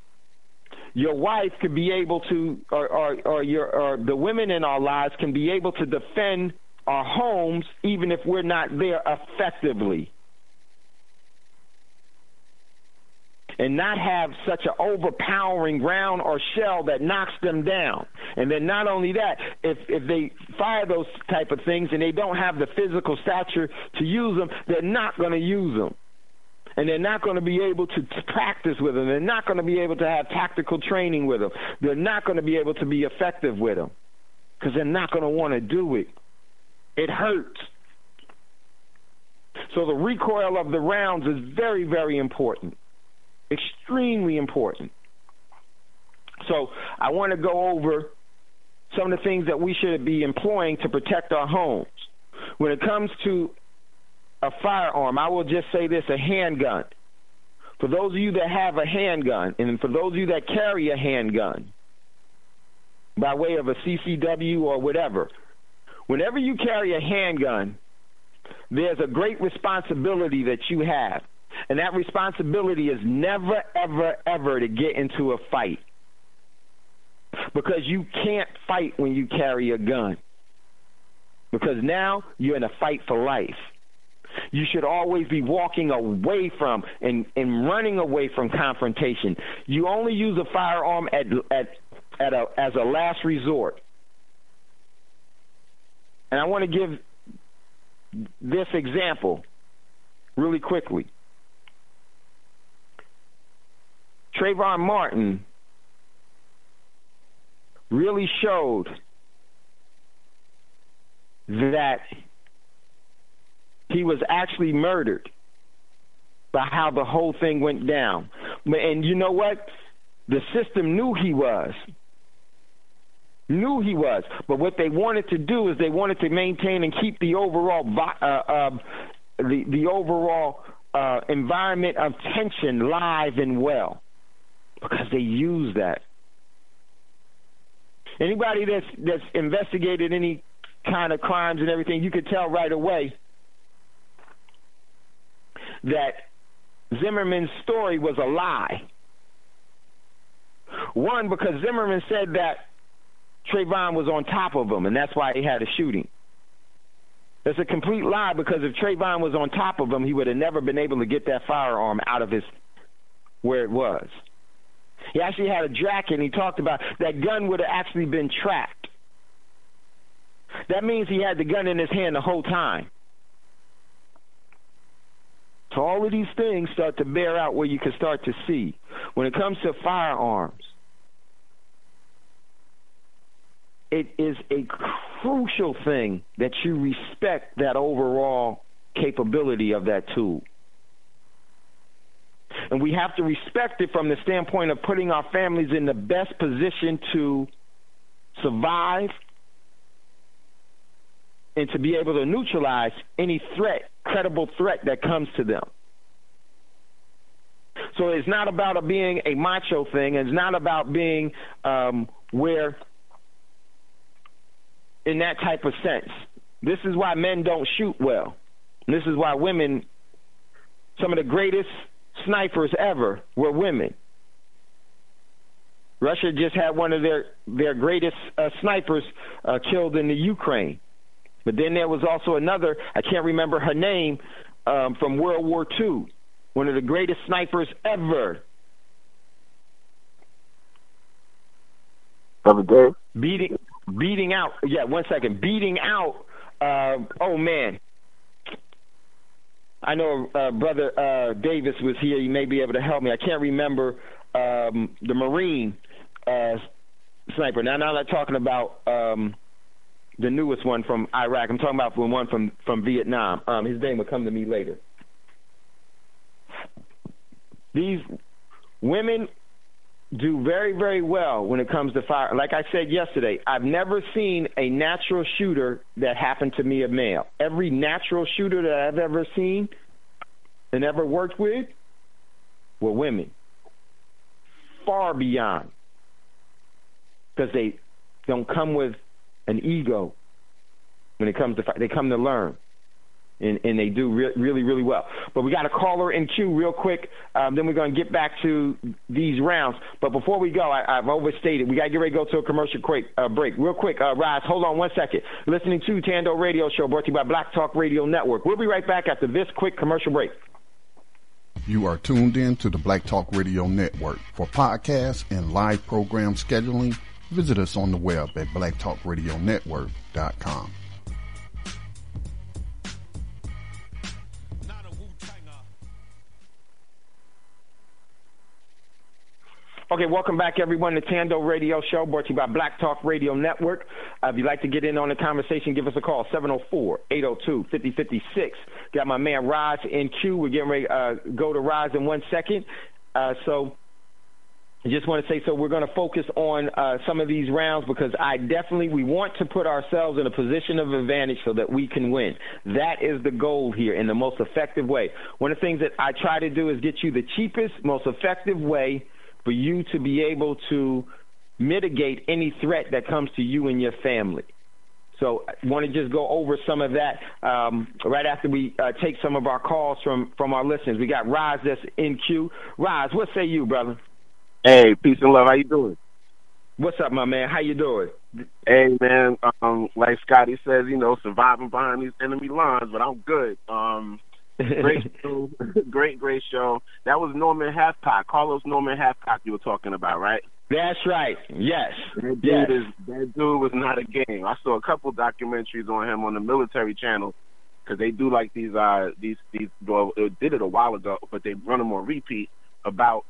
your wife could be able to, or the women in our lives can be able to defend our homes even if we're not there effectively, and not have such an overpowering round or shell that knocks them down. And then not only that, if they fire those type of things and they don't have the physical stature to use them, they're not going to use them. And they're not going to be able to practice with them. They're not going to be able to have tactical training with them. They're not going to be able to be effective with them because they're not going to want to do it. It hurts. So the recoil of the rounds is very, very important. Extremely important. So I want to go over some of the things that we should be employing to protect our homes. When it comes to a firearm, I will just say this, a handgun. For those of you that have a handgun, and for those of you that carry a handgun by way of a CCW or whatever, whenever you carry a handgun, there's a great responsibility that you have. And that responsibility is never, ever, ever to get into a fight. Because you can't fight when you carry a gun. Because now you're in a fight for life. You should always be walking away from and running away from confrontation. You only use a firearm as a last resort. And I want to give this example really quickly. Trayvon Martin really showed that he was actually murdered by how the whole thing went down. And you know what? The system knew he was. But what they wanted to do is they wanted to maintain and keep the overall the overall environment of tension live and well, because they use that. Anybody that's investigated any kind of crimes and everything, you could tell right away that Zimmerman's story was a lie. One, because Zimmerman said that Trayvon was on top of him, and that's why he had a shooting. That's a complete lie, because if Trayvon was on top of him, he would have never been able to get that firearm out of where it was. He actually had a jacket, and he talked about that gun would have actually been tracked. That means he had the gun in his hand the whole time. So all of these things start to bear out where you can start to see. When it comes to firearms, it is a crucial thing that you respect that overall capability of that tool. And we have to respect it from the standpoint of putting our families in the best position to survive and to be able to neutralize any threat, credible threat that comes to them. So it's not about being a macho thing. It's not about being where, in that type of sense. This is why men don't shoot well. And this is why women, some of the greatest snipers ever were women. Russia just had one of their greatest snipers killed in the Ukraine. But then there was also another, I can't remember her name, from World War II, one of the greatest snipers ever. Brother Dave? Beating out, beating out, oh man. I know Brother Davis was here. He may be able to help me. I can't remember the Marine sniper. Now I'm not talking about the newest one from Iraq. I'm talking about the one from Vietnam. His name will come to me later. These women do very, very well when it comes to fire. Like I said yesterday, I've never seen a natural shooter that happened to me a male. Every natural shooter that I've ever seen and ever worked with were women. Far beyond. Because they don't come with an ego when it comes to fire. They come to learn. And they do really, really well. But we got a caller in queue real quick. Then we're going to get back to these rounds. But before we go, I've overstated. We got to get ready to go to a commercial break. Real quick, Rise, hold on 1 second. Listening to Tando Radio Show, brought to you by Black Talk Radio Network. We'll be right back after this quick commercial break. You are tuned in to the Black Talk Radio Network. For podcasts and live program scheduling, visit us on the web at blacktalkradionetwork.com. Okay, welcome back, everyone, to Tando Radio Show, brought to you by Black Talk Radio Network. If you'd like to get in on the conversation, give us a call, 704-802-5056. Got my man Rise in queue. We're getting ready to go to Rise in 1 second. So I just want to say, so we're going to focus on some of these rounds because we want to put ourselves in a position of advantage so that we can win. That is the goal here in the most effective way. One of the things that I try to do is get you the cheapest, most effective way for you to be able to mitigate any threat that comes to you and your family. So I want to just go over some of that right after we take some of our calls from our listeners. We got Rise that's in queue. Rise, what say you, brother? Hey, peace and love. How you doing? What's up, my man? How you doing? Hey, man, like Scotty says, surviving behind these enemy lines, but I'm good. Great show. Great show. That was Norman Halfcock, Carlos Norman Halfcock you were talking about, right? That's right. Yes. That dude was not a game. I saw a couple documentaries on him on the military channel because they do like these. Well, it did it a while ago, but they run them on repeat about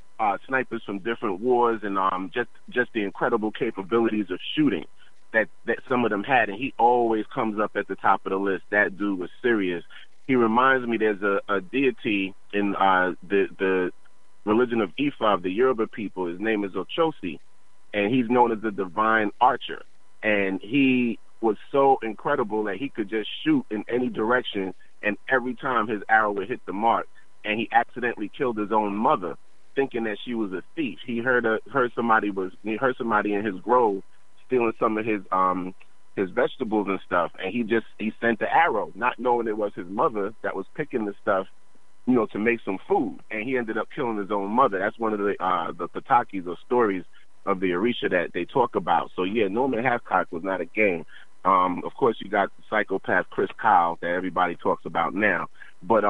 snipers from different wars and just the incredible capabilities of shooting that some of them had, and he always comes up at the top of the list. That dude was serious. He reminds me there's a deity in the religion of Ifa, of the Yoruba people. His name is Ochosi, and he's known as the divine archer. And he was so incredible that he could just shoot in any direction, and every time his arrow would hit the mark. And he accidentally killed his own mother, thinking that she was a thief. He heard somebody in his grove stealing some of his vegetables and stuff, and he sent the arrow, not knowing it was his mother that was picking the stuff, to make some food, and he ended up killing his own mother. That's one of the Patakis or stories of the Orisha that they talk about. So yeah, Norman Hathcock was not a game. Of course, you got the psychopath Chris Kyle that everybody talks about now, but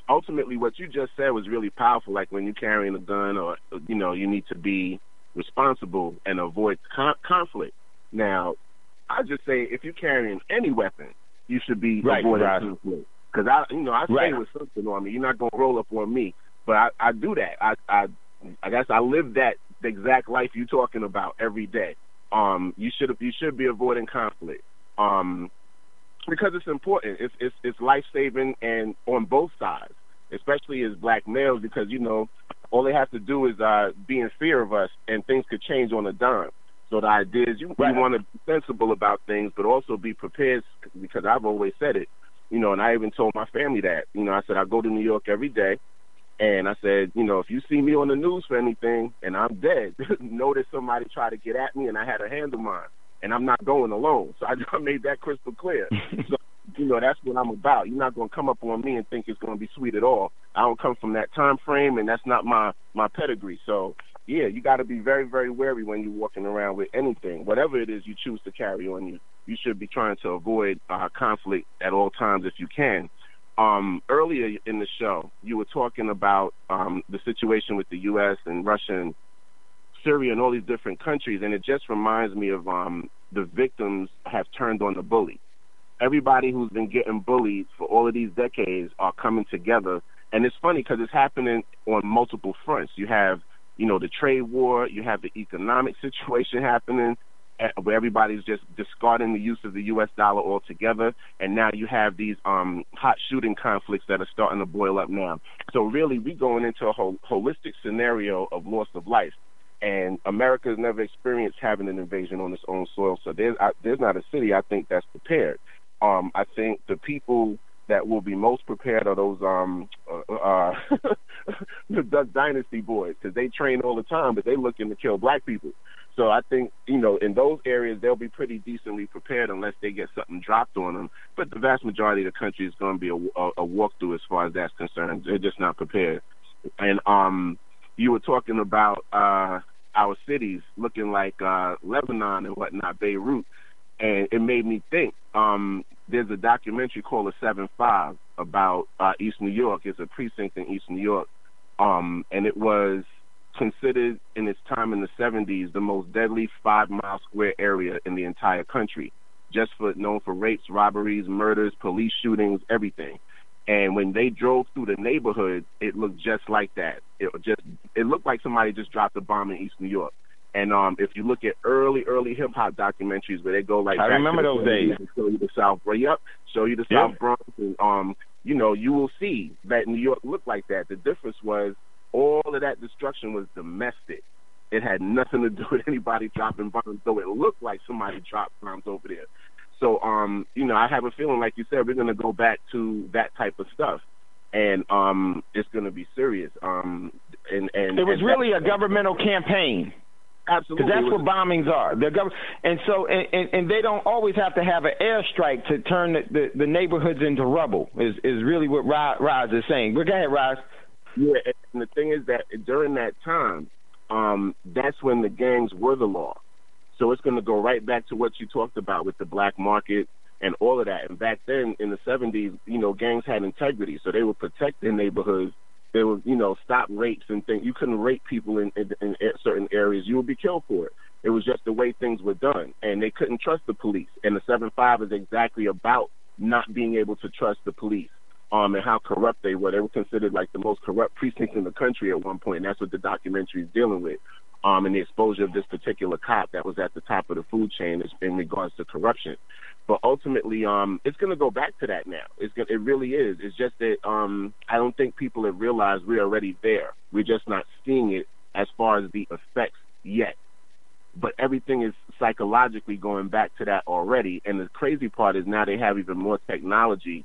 ultimately, what you just said was really powerful. Like when you're carrying a gun, or you need to be responsible and avoid conflict. Now, I just say if you're carrying any weapon, you should be avoiding conflict. Because I stay with something on me. You're not gonna roll up on me, but I do that. I guess I live that the exact life you're talking about every day. You should be avoiding conflict. Because it's important. It's life saving, and on both sides, especially as black males, because all they have to do is be in fear of us, and things could change on a dime. So the idea is you want to be sensible about things, but also be prepared, because I've always said it, and I even told my family that, I said I go to New York every day, and I said, if you see me on the news for anything and I'm dead, know that somebody tried to get at me and I had a hand of mine, and I'm not going alone. So I made that crystal clear. So, that's what I'm about. You're not going to come up on me and think it's going to be sweet at all. I don't come from that time frame, and that's not my pedigree. So, yeah, you got to be very, very wary when you're walking around with anything. Whatever it is you choose to carry on you, you should be trying to avoid conflict at all times if you can. Earlier in the show, you were talking about the situation with the U.S. and Russia and Syria and all these different countries, and it just reminds me of the victims have turned on the bully. Everybody who's been getting bullied for all of these decades are coming together, and it's funny because it's happening on multiple fronts. You have, the trade war, you have the economic situation happening, where everybody's just discarding the use of the U.S. dollar altogether, and now you have these hot shooting conflicts that are starting to boil up now. So really, we're going into a holistic scenario of loss of life. And America has never experienced having an invasion on its own soil. So there's not a city, I think, that's prepared. I think the people that will be most prepared are those the Duck Dynasty boys, because they train all the time, but they looking to kill black people. So I think, in those areas, they'll be pretty decently prepared unless they get something dropped on them. But the vast majority of the country is going to be a walkthrough as far as that's concerned. They're just not prepared. And you were talking about our cities looking like Lebanon and whatnot, Beirut, and it made me think. There's a documentary called The 7-5 about East New York. It's a precinct in East New York, and it was considered in its time in the 70s the most deadly 5-mile square area in the entire country, known for rapes, robberies, murders, police shootings, everything. And when they drove through the neighborhood, it looked just like that. It looked like somebody just dropped a bomb in East New York. And if you look at early hip hop documentaries where they go like, I remember those days. Show you the South, show you the South Bronx, and you will see that New York looked like that. The difference was all of that destruction was domestic. It had nothing to do with anybody dropping bombs, though it looked like somebody dropped bombs over there. So, I have a feeling, like you said, we're going to go back to that type of stuff, and it's going to be serious. And it was really a governmental campaign. Absolutely, because that's what bombings are. And they don't always have to have an airstrike to turn the neighborhoods into rubble. Is really what Roz is saying. But go ahead, Roz. Yeah, and the thing is that during that time, that's when the gangs were the law. So it's going to go right back to what you talked about with the black market and all of that. And back then, in the 70s, gangs had integrity, so they would protect their neighborhoods. They would, stop rapes and things. You couldn't rape people in certain areas. You would be killed for it. It was just the way things were done. And they couldn't trust the police. And the 7-5 is exactly about not being able to trust the police and how corrupt they were. They were considered like the most corrupt precinct in the country at one point, and that's what the documentary is dealing with. and the exposure of this particular cop that was at the top of the food chain in regards to corruption. But ultimately, it's going to go back to that now. It really is. It's just that I don't think people have realized we're already there. We're just not seeing it as far as the effects yet. But everything is psychologically going back to that already. And the crazy part is now they have even more technology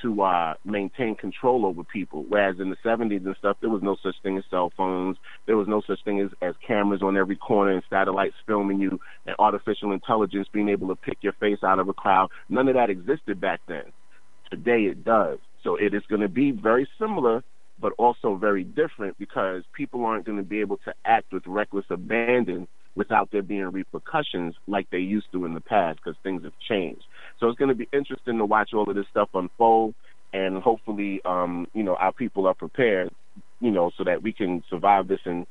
to maintain control over people. Whereas in the 70s and stuff, there was no such thing as cell phones. There was no such thing as cameras on every corner and satellites filming you and artificial intelligence being able to pick your face out of a crowd. None of that existed back then. Today it does. So it is going to be very similar, but also very different, because people aren't going to be able to act with reckless abandon without there being repercussions like they used to in the past, because things have changed. So it's going to be interesting to watch all of this stuff unfold, and hopefully, our people are prepared, so that we can survive this and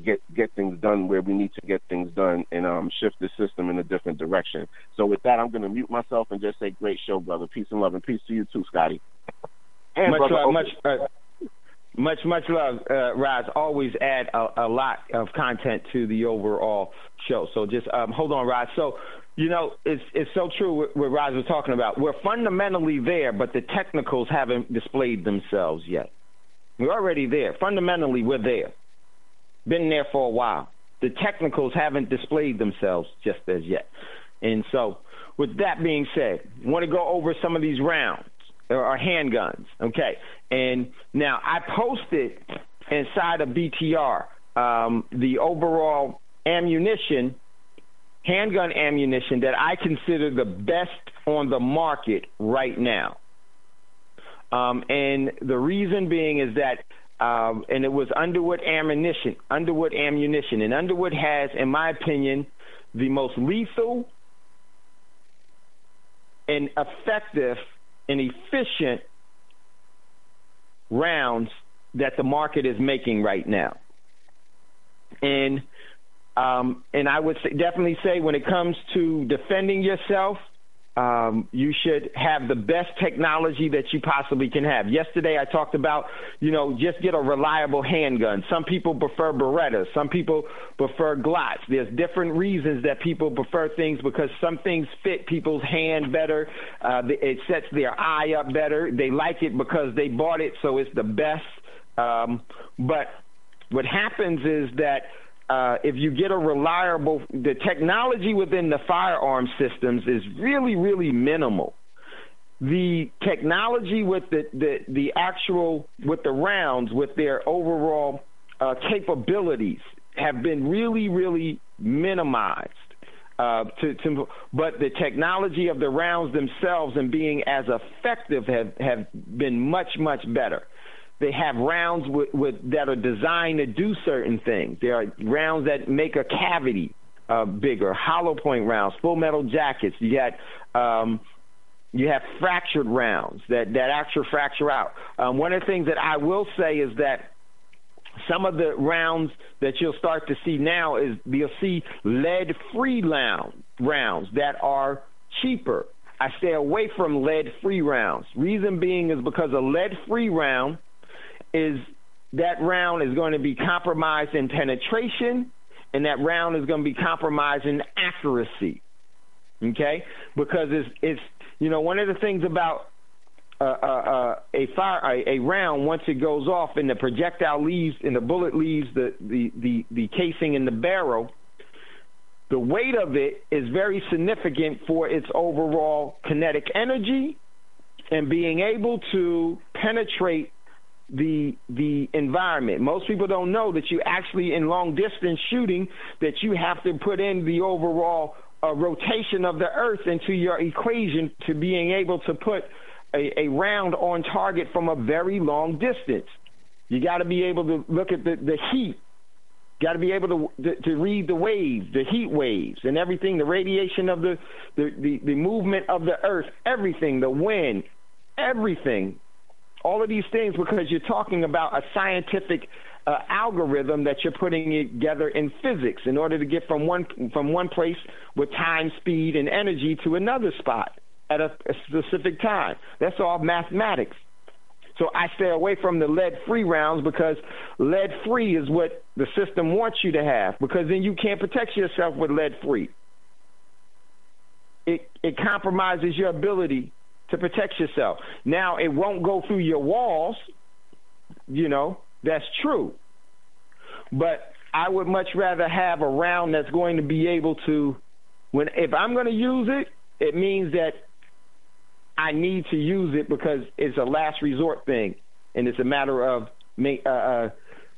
get things done where we need to get things done, and shift the system in a different direction. So with that, I'm going to mute myself and just say, great show, brother. Peace and love, and peace to you too, Scotty. And much love, Raz. Always add a lot of content to the overall show. So just hold on, Raz. So, it's so true what Raz was talking about. We're fundamentally there, but the technicals haven't displayed themselves yet. We're already there. Fundamentally, we're there. Been there for a while. The technicals haven't displayed themselves just as yet. And so, with that being said, I want to go over some of these rounds. Or handguns, okay? And now I posted inside of BTR the overall ammunition, handgun ammunition that I consider the best on the market right now. And the reason being is that, and it was Underwood ammunition. And Underwood has, in my opinion, the most lethal and effective and efficient rounds that the market is making right now. And I would definitely say when it comes to defending yourself, you should have the best technology that you possibly can have. Yesterday I talked about, just get a reliable handgun. Some people prefer Berettas. Some people prefer Glocks. There's different reasons that people prefer things, because some things fit people's hand better. It sets their eye up better. They like it because they bought it, so it's the best. But what happens is that if you get a reliable, the technology within the firearm systems is really, really minimal. The technology with the actual, with the rounds, with their overall capabilities have been really, really minimized. But the technology of the rounds themselves and being as effective have been much, much better. They have rounds that are designed to do certain things. There are rounds that make a cavity bigger, hollow point rounds, full metal jackets. You have fractured rounds that actually fracture out. One of the things that I will say is that some of the rounds that you'll start to see now is you'll see lead-free rounds that are cheaper. I stay away from lead-free rounds. Reason being is because a lead-free round is going to be compromised in penetration, and that round is going to be compromised in accuracy. Okay, because it's one of the things about a round, once it goes off and the projectile leaves and the bullet leaves the casing in the barrel, the weight of it is very significant for its overall kinetic energy and being able to penetrate the environment. Most people don't know that you actually, in long distance shooting, that you have to put in the overall rotation of the earth into your equation to being able to put a round on target from a very long distance. You got to be able to look at the heat. Got to be able to read the waves, the heat waves, and everything, the radiation of the movement of the earth, everything, the wind, everything. All of these things, because you're talking about a scientific algorithm that you're putting together in physics in order to get from one place with time, speed, and energy to another spot at a specific time. That's all mathematics. So I stay away from the lead-free rounds because lead-free is what the system wants you to have, because then you can't protect yourself with lead-free. It compromises your ability to protect yourself. Now, it won't go through your walls, that's true. But I would much rather have a round that's going to be able to, if I'm going to use it, it means that I need to use it because it's a last resort thing, and it's a matter of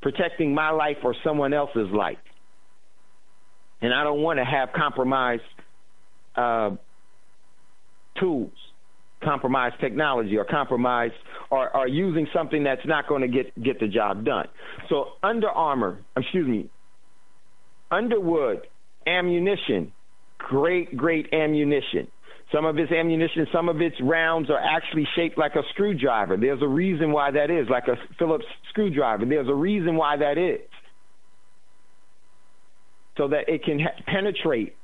protecting my life or someone else's life. And I don't want to have compromised tools, compromised technology, or compromised or using something that's not going to get the job done. So Underwood ammunition, great ammunition. Some of its ammunition, some of its rounds are actually shaped like a screwdriver. There's a reason why that is, like a Phillips screwdriver. There's a reason why that is, so that it can penetrate.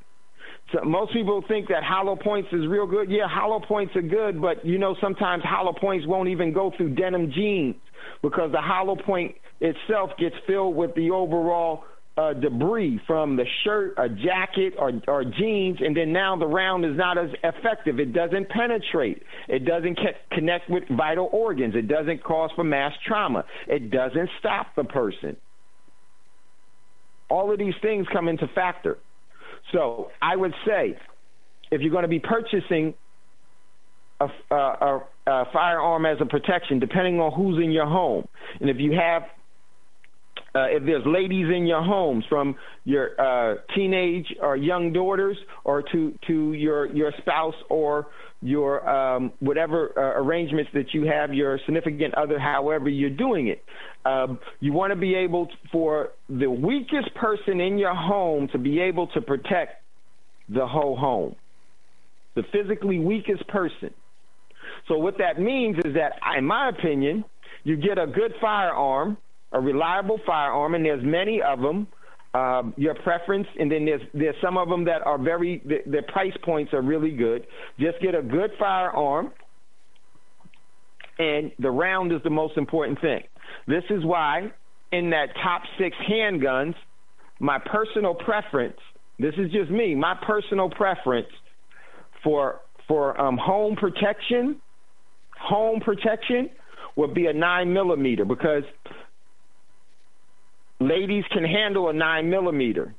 So most people think that hollow points is real good. Yeah, hollow points are good, but sometimes hollow points won't even go through denim jeans because the hollow point itself gets filled with the overall debris from the shirt, a jacket, or jeans, and then now the round is not as effective. It doesn't penetrate. It doesn't connect with vital organs. It doesn't cause for mass trauma. It doesn't stop the person. All of these things come into factor. So I would say, if you're going to be purchasing a firearm as a protection, depending on who's in your home, and if you have if there's ladies in your homes, from your teenage or young daughters, or to your spouse or your whatever arrangements that you have, your significant other, however you're doing it, you want to be able for the weakest person in your home to be able to protect the whole home, the physically weakest person. So what that means is that, in my opinion, you get a good firearm, a reliable firearm, and there's many of them, your preference, and then there's some of them that are their price points are really good. Just get a good firearm, and the round is the most important thing. This is why in that top 6 handguns, my personal preference, this is just me, my personal preference for home protection would be a 9mm, because ladies can handle a 9mm,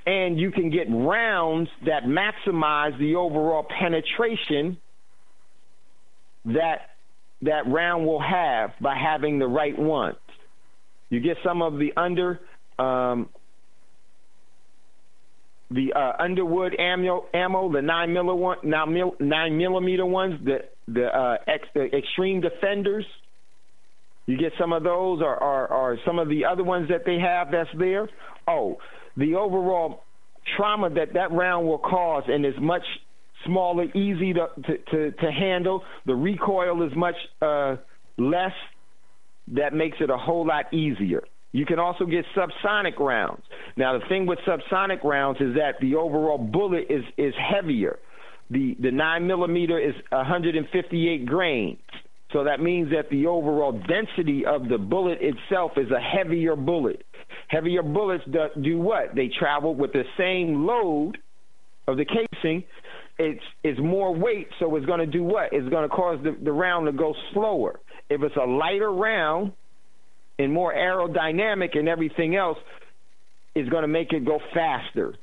and you can get rounds that maximize the overall penetration that round will have by having the right ones. You get some of the Underwood ammo, the 9mm ones, the Extreme Defenders. You get some of those, or some of the other ones that they have that's there. Oh, the overall trauma that round will cause, and is much smaller, easy to handle. The recoil is much less. That makes it a whole lot easier. You can also get subsonic rounds. Now, the thing with subsonic rounds is that the overall bullet is heavier. The 9mm is 158 grains. So that means that the overall density of the bullet itself is a heavier bullet. Heavier bullets do what? They travel with the same load of the casing. It's more weight, so it's going to do what? It's going to cause the round to go slower. If it's a lighter round and more aerodynamic and everything else, it's going to make it go faster.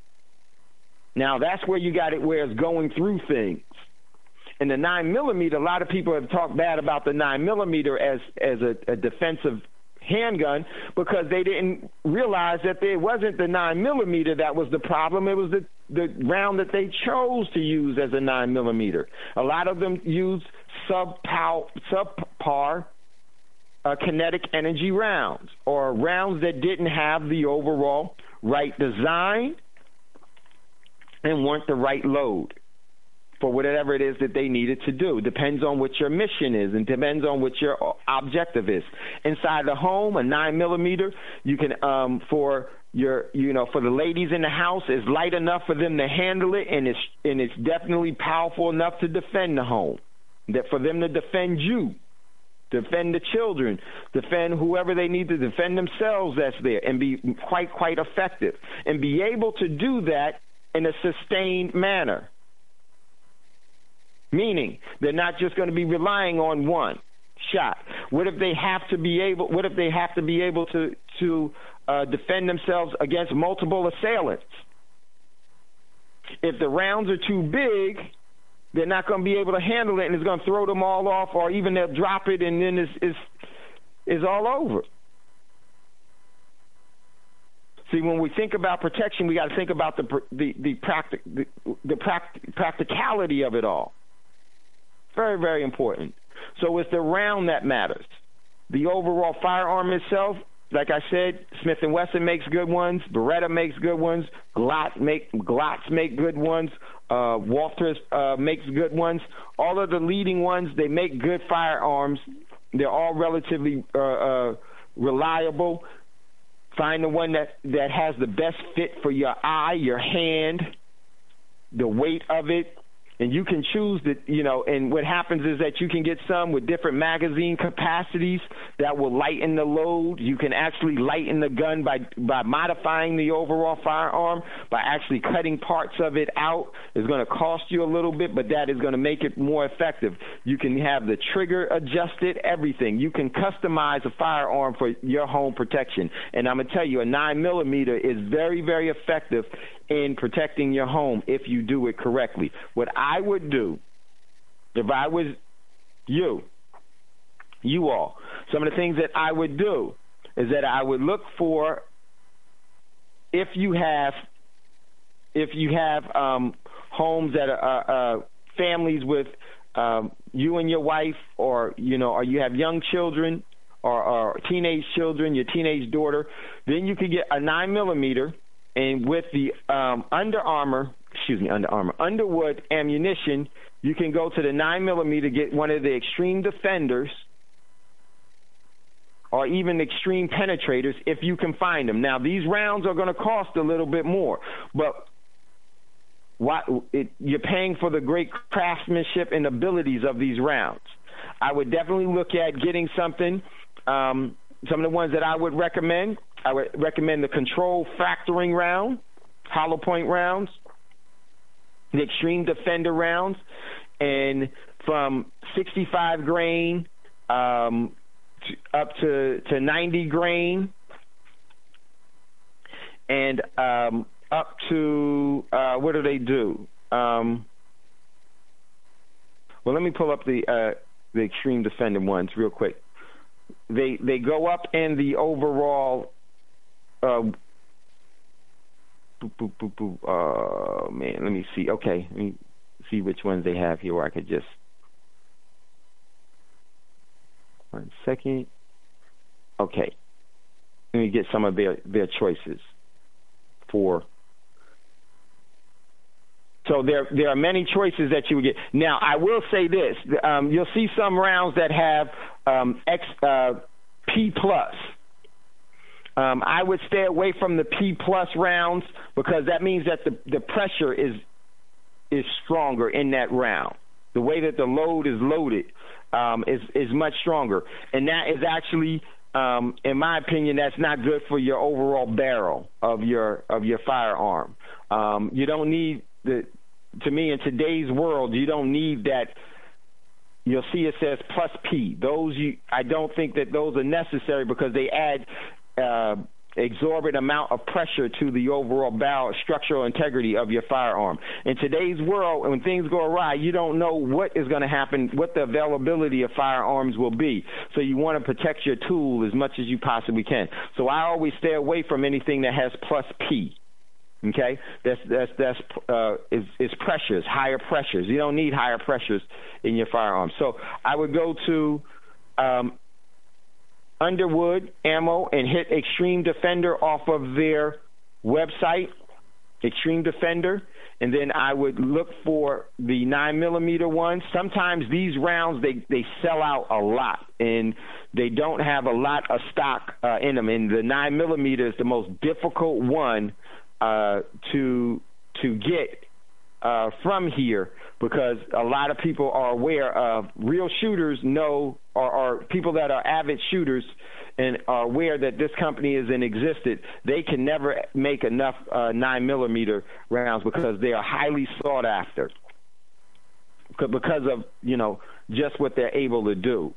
Now, that's where you got it, where it's going through things. And the 9mm, a lot of people have talked bad about the 9mm as a defensive handgun, because they didn't realize that it wasn't the 9mm that was the problem. It was the round that they chose to use as a 9mm. A lot of them used subpar kinetic energy rounds, or rounds that didn't have the overall right design and weren't the right load for whatever it is that they needed to do. Depends on what your mission is, and depends on what your objective is. Inside the home, a 9mm, you can for the ladies in the house, is light enough for them to handle it, and it's definitely powerful enough to defend the home. that for them to defend you, defend the children, defend whoever they need to defend themselves that's there, and be quite effective, and be able to do that in a sustained manner. Meaning they're not just going to be relying on one shot. What if they have to be able to defend themselves against multiple assailants? If the rounds are too big, they're not going to be able to handle it, and it's going to throw them all off, or even they'll drop it, and then it's all over. See, when we think about protection, we got to think about the practicality of it all. Very, very important. So it's the round that matters. The overall firearm itself, like I said, Smith & Wesson makes good ones. Beretta makes good ones. Glotz make good ones. Walters makes good ones. All of the leading ones, they make good firearms. They're all relatively reliable. Find the one that has the best fit for your eye, your hand, the weight of it. And you can choose and what happens is that you can get some with different magazine capacities that will lighten the load. You can actually lighten the gun by modifying the overall firearm, by actually cutting parts of it out. It's going to cost you a little bit, but that is going to make it more effective. You can have the trigger adjusted, everything. You can customize a firearm for your home protection. And I'm going to tell you, a 9mm is very, very effective in protecting your home if you do it correctly. What I would do, if I was you all, some of the things that I would do is that I would look for, if you have homes that are families with you and your wife, or you have young children or teenage children, your teenage daughter, then you could get a 9mm. And with the Underwood ammunition, you can go to the 9mm, get one of the Extreme Defenders or even Extreme Penetrators if you can find them. Now, these rounds are going to cost a little bit more, but you're paying for the great craftsmanship and abilities of these rounds. I would definitely look at getting something, some of the ones that I would recommend. I would recommend the Control Fracturing round, hollow point rounds, the Extreme Defender rounds, and from 65 grain up to 90 grain, and up to what do they do? Well, let me pull up the Extreme Defender ones real quick. They go up in the overall. Man, let me see. Okay, let me see which ones they have here where I could just. 1 second. Okay, let me get some of their choices for. So there are many choices that you would get. Now, I will say this: you'll see some rounds that have P+. I would stay away from the P+ rounds because that means that the pressure is stronger in that round. The way that the load is loaded is much stronger, and that is actually, in my opinion, that's not good for your overall barrel of your firearm. You don't need to me, in today's world, you don't need that. You'll see it says +P. I don't think that those are necessary because they add exorbitant amount of pressure to the overall barrel structural integrity of your firearm. In today's world, when things go awry, you don't know what is going to happen, what the availability of firearms will be. So you want to protect your tool as much as you possibly can. So I always stay away from anything that has +P. Okay, that's pressures, higher pressures. You don't need higher pressures in your firearm. So I would go to Underwood Ammo and hit Extreme Defender off of their website, Extreme Defender, and then I would look for the 9mm ones. Sometimes these rounds they sell out a lot, and they don't have a lot of stock in them. And the 9mm is the most difficult one to get from here, because a lot of people are aware of real shooters know, or people that are avid shooters and are aware that this company is in existence. They can never make enough 9mm rounds because they are highly sought after because of, just what they're able to do.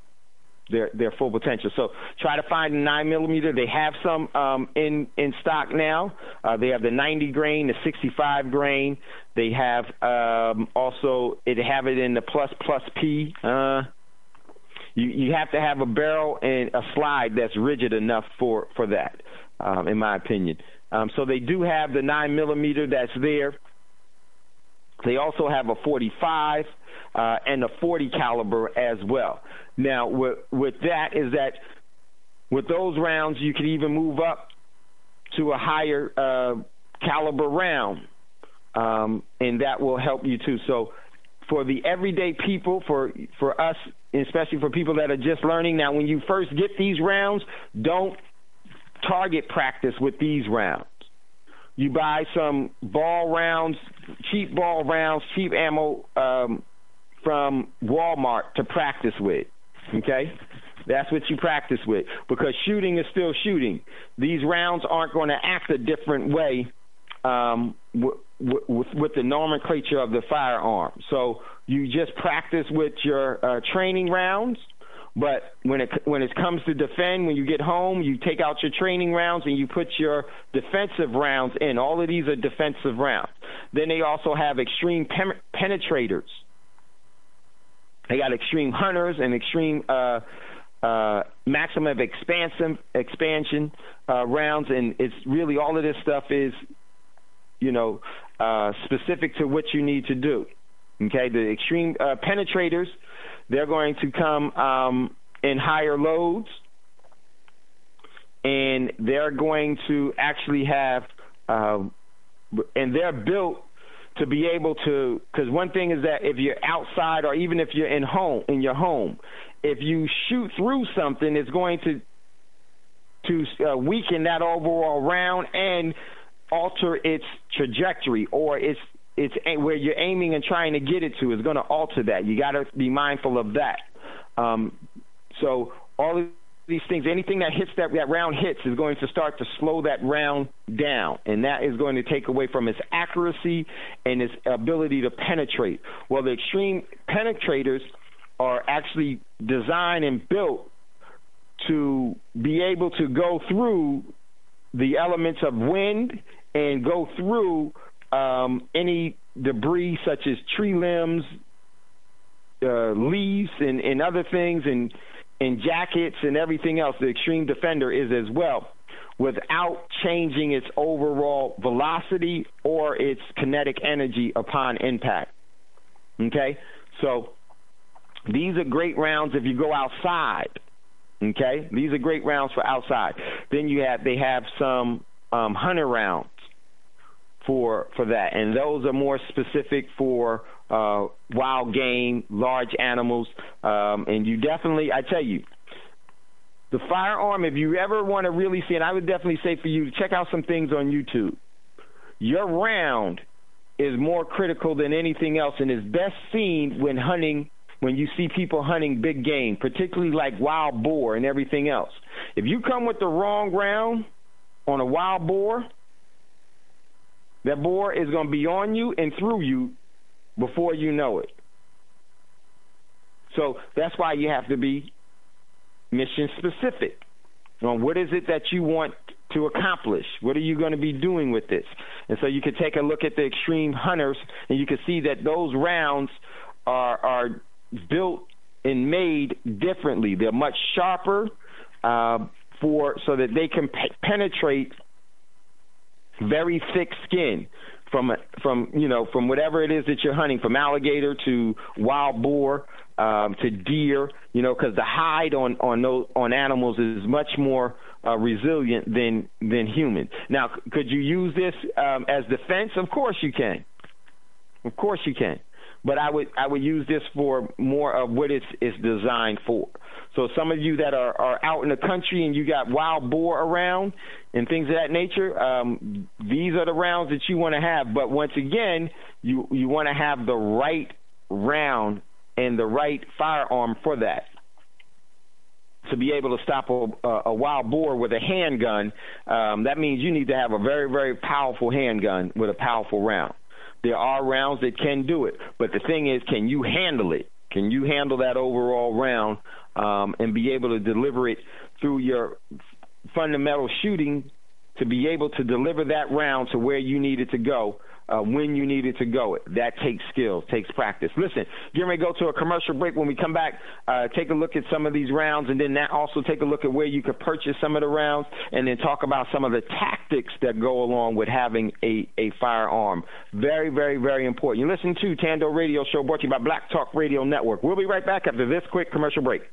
Their full potential. So try to find a 9mm. They have some in stock now. They have the 90 grain, the 65 grain. They have also have it in the plus P. You have to have a barrel and a slide that's rigid enough for that, in my opinion. So they do have the 9mm that's there. They also have a 45 and a 40 caliber as well. Now, with that is that with those rounds, you can even move up to a higher caliber round, and that will help you too. So for the everyday people, for us, especially for people that are just learning, now when you first get these rounds, don't target practice with these rounds. You buy some ball rounds, cheap ammo from Walmart to practice with, okay? That's what you practice with, because shooting is still shooting. These rounds aren't going to act a different way with the nomenclature of the firearm. So you just practice with your training rounds, but when it comes to defend, when you get home, you take out your training rounds and you put your defensive rounds in. All of these are defensive rounds. Then they also have extreme penetrators. They got extreme hunters and extreme maximum expansion rounds, and it's really all of this stuff is, specific to what you need to do. Okay, the extreme penetrators, they're going to come in higher loads, and they're going to actually have, and they're built to be able to, because one thing is that if you're outside or even if you're in your home, if you shoot through something, it's going to weaken that overall round and alter its trajectory, or it's where you're aiming and trying to get it to is going to alter that. You got to be mindful of that. So all of these things, anything that hits that round hits is going to start to slow that round down, and that is going to take away from its accuracy and its ability to penetrate. Well, the extreme penetrators are actually designed and built to be able to go through the elements of wind and go through any debris such as tree limbs, leaves, and other things, and jackets and everything else. The Extreme Defender is as well, without changing its overall velocity or its kinetic energy upon impact. Okay? So these are great rounds if you go outside. Okay? These are great rounds for outside. Then they have some hunter rounds for that, and those are more specific for wild game, large animals, and you definitely, I tell you, the firearm, if you ever want to really see it, I would definitely say for you to check out some things on YouTube. Your round is more critical than anything else, and is best seen when hunting, when you see people hunting big game, particularly like wild boar and everything else. If you come with the wrong round on a wild boar, that boar is going to be on you and through you before you know it. So that's why you have to be mission specific on what is it that you want to accomplish. What are you going to be doing with this? And so you can take a look at the Extreme Hunters, and you can see that those rounds are built and made differently. They're much sharper so that they can penetrate very thick skin from whatever it is that you're hunting, from alligator to wild boar to deer, because the hide on animals is much more resilient than human. Now, could you use this as defense? Of course you can. Of course you can. but I would use this for more of what it's designed for. So some of you that are out in the country and you got wild boar around and things of that nature, these are the rounds that you want to have. But once again, you want to have the right round and the right firearm for that. To be able to stop a wild boar with a handgun, that means you need to have a very, very powerful handgun with a powerful round. There are rounds that can do it, but the thing is, can you handle it? Can you handle that overall round and be able to deliver it through your fundamental shooting to be able to deliver that round to where you need it to go when you need it to go? That takes skills, takes practice. Listen, get ready to go to a commercial break. When we come back, take a look at some of these rounds, and then also take a look at where you could purchase some of the rounds, and then talk about some of the tactics that go along with having a firearm. Very, very, very important. You listen to Tando Radio Show, brought to you by Black Talk Radio Network. We'll be right back after this quick commercial break.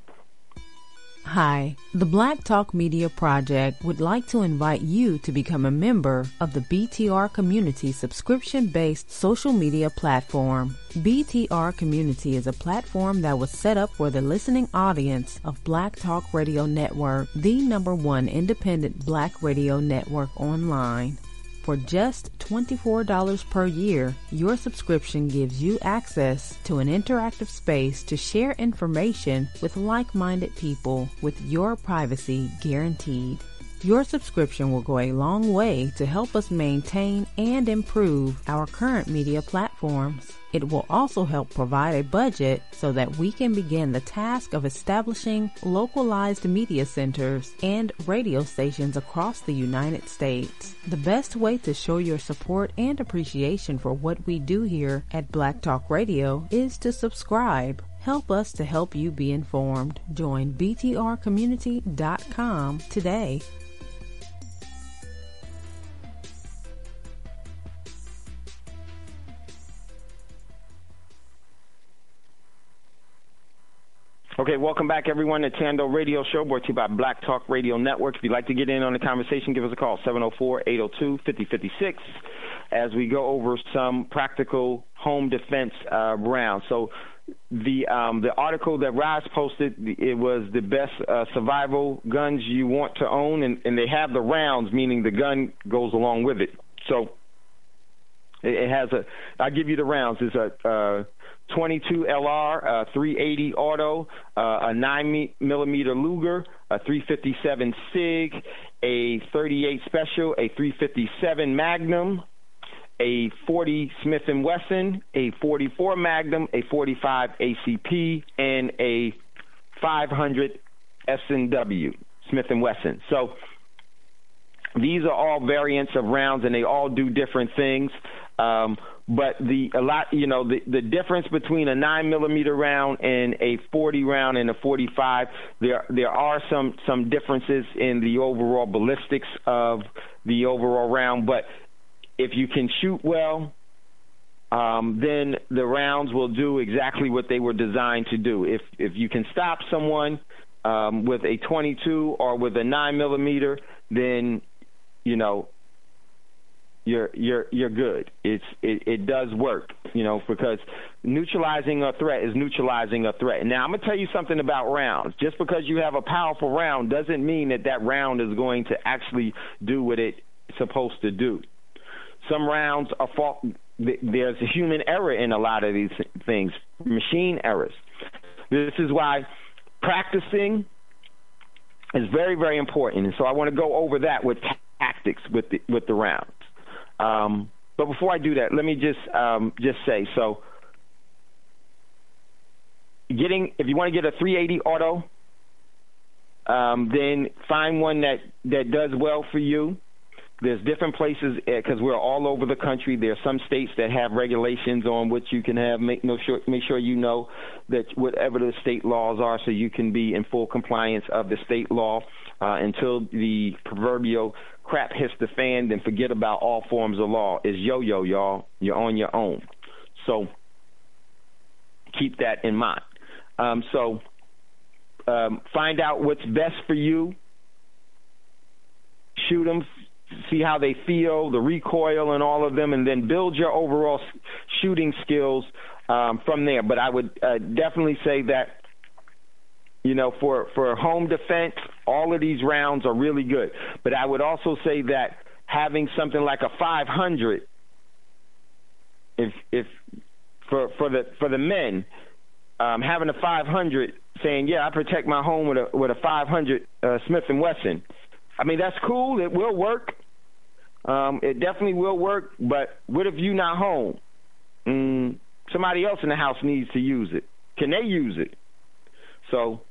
Hi, the Black Talk Media Project would like to invite you to become a member of the BTR Community subscription-based social media platform. BTR Community is a platform that was set up for the listening audience of Black Talk Radio Network, the #1 independent black radio network online. For just $24 per year, your subscription gives you access to an interactive space to share information with like-minded people with your privacy guaranteed. Your subscription will go a long way to help us maintain and improve our current media platforms. It will also help provide a budget so that we can begin the task of establishing localized media centers and radio stations across the United States. The best way to show your support and appreciation for what we do here at Black Talk Radio is to subscribe. Help us to help you be informed. Join btrcommunity.com today. Okay, welcome back, everyone, to Tando Radio Show, brought to you by Black Talk Radio Network. If you'd like to get in on the conversation, give us a call, 704-802-5056, as we go over some practical home defense rounds. So the article that Raz posted, it was the best survival guns you want to own, and they have the rounds, meaning the gun goes along with it. So it has I'll give you the rounds. It's a 22 LR, 380 auto, a 9mm Luger, a 357 SIG, a 38 Special, a 357 Magnum, a 40 Smith & Wesson, a 44 Magnum, a 45 ACP, and a 500 S&W Smith & Wesson. So these are all variants of rounds, and they all do different things. But the difference between a 9mm round and a 40 round and a 45, there are some differences in the overall ballistics of the overall round. But if you can shoot well, then the rounds will do exactly what they were designed to do. If you can stop someone with a 22 or with a 9mm, then you're good. It does work, because neutralizing a threat is neutralizing a threat. Now, I'm going to tell you something about rounds. Just because you have a powerful round doesn't mean that round is going to actually do what it's supposed to do. Some rounds are fault. There's a human error in a lot of these things, machine errors. This is why practicing is very, very important. And so I want to go over that with tactics with the rounds. But before I do that, let me just say, so if you want to get a 380 auto, then find one that does well for you. There's different places, because we're all over the country. There are some states that have regulations on what you can have. Make sure you know that whatever the state laws are, so you can be in full compliance of the state law until the proverbial crap hits the fan. Then forget about all forms of law. It's yo-yo, y'all. You're on your own. So keep that in mind. Find out what's best for you. Shoot them. See how they feel, the recoil and all of them, and then build your overall shooting skills from there. But I would definitely say that, for home defense, all of these rounds are really good. But I would also say that having something like a 500, if for the men, having a 500, saying, I protect my home with a 500 Smith & Wesson. I mean, that's cool. It will work. It definitely will work. But what if you're not home? Somebody else in the house needs to use it. Can they use it? So,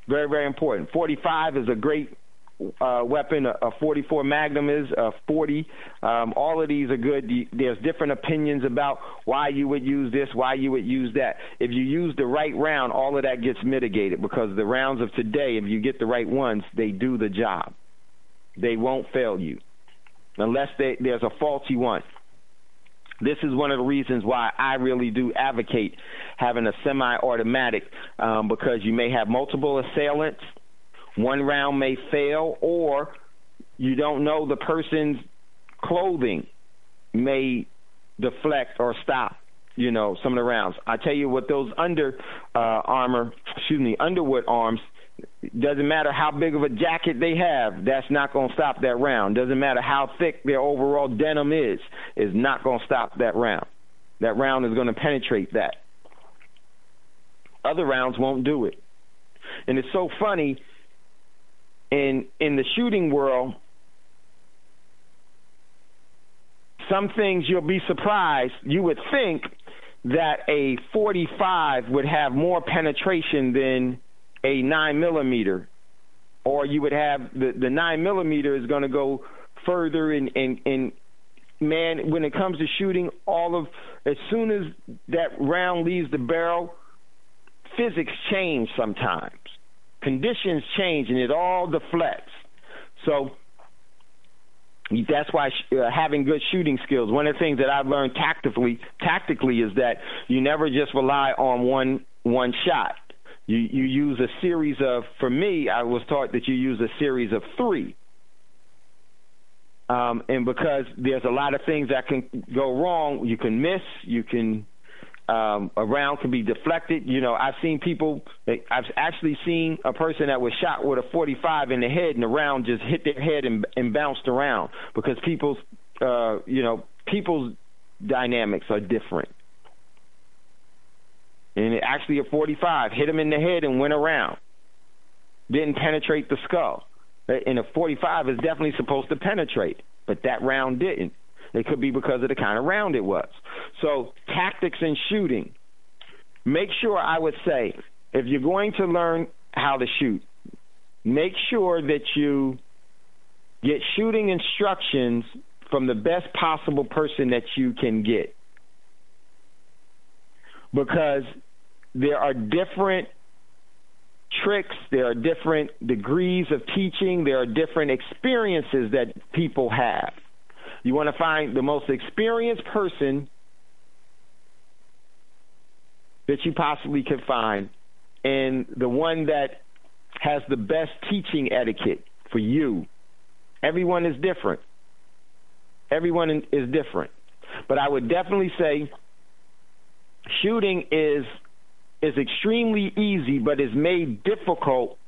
very, very important. 45 is a great weapon. A 44 Magnum is a 40. All of these are good. There's different opinions about why you would use this, why you would use that. If you use the right round, all of that gets mitigated, because the rounds of today, if you get the right ones, they do the job. They won't fail you unless there's a faulty one. This is one of the reasons why I really do advocate having a semi-automatic, because you may have multiple assailants. One round may fail, or you don't know the person's clothing may deflect or stop, some of the rounds. I tell you what, those underwood arms, doesn't matter how big of a jacket they have, that's not going to stop that round. Doesn't matter how thick their overall denim is not going to stop that round. That round is going to penetrate that. Other rounds won't do it. And it's so funny, in the shooting world, some things you'll be surprised. You would think that a 45 would have more penetration than a 9mm, or you would have the 9mm is going to go further. And man, when it comes to shooting, as soon as that round leaves the barrel, physics change sometimes. Conditions change, and it all deflects. So that's why having good shooting skills, one of the things that I've learned tactically is that you never just rely on one shot. You use a series of, for me, I was taught that you use a series of 3. And because there's a lot of things that can go wrong, you can miss, a round can be deflected. I've actually seen a person that was shot with a 45 in the head, and the round just hit their head and bounced around, because people's dynamics are different. And actually a 45 hit him in the head and went around. Didn't penetrate the skull. And a 45 is definitely supposed to penetrate, but that round didn't. It could be because of the kind of round it was. So tactics in shooting. Make sure, I would say, if you're going to learn how to shoot, make sure that you get shooting instructions from the best possible person that you can get. Because there are different tricks, there are different degrees of teaching, there are different experiences that people have. You want to find the most experienced person that you possibly could find, and the one that has the best teaching etiquette for you. Everyone is different. Everyone is different. But I would definitely say shooting is extremely easy, but is made difficult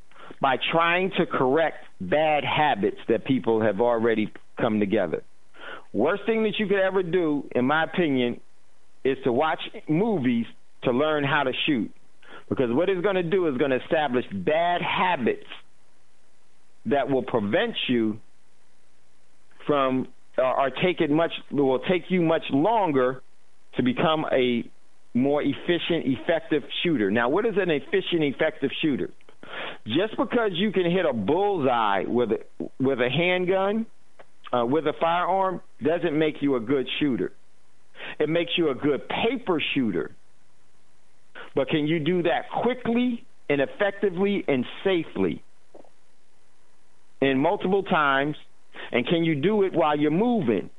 by trying to correct bad habits that people have already come together. Worst thing that you could ever do, in my opinion, is to watch movies to learn how to shoot. Because what it's going to do is going to establish bad habits that will prevent you from, or will take you much longer to become a more efficient, effective shooter. Now, what is an efficient, effective shooter? Just because you can hit a bullseye with a handgun, with a firearm, doesn't make you a good shooter. It makes you a good paper shooter. But can you do that quickly and effectively and safely and multiple times? And can you do it while you're moving?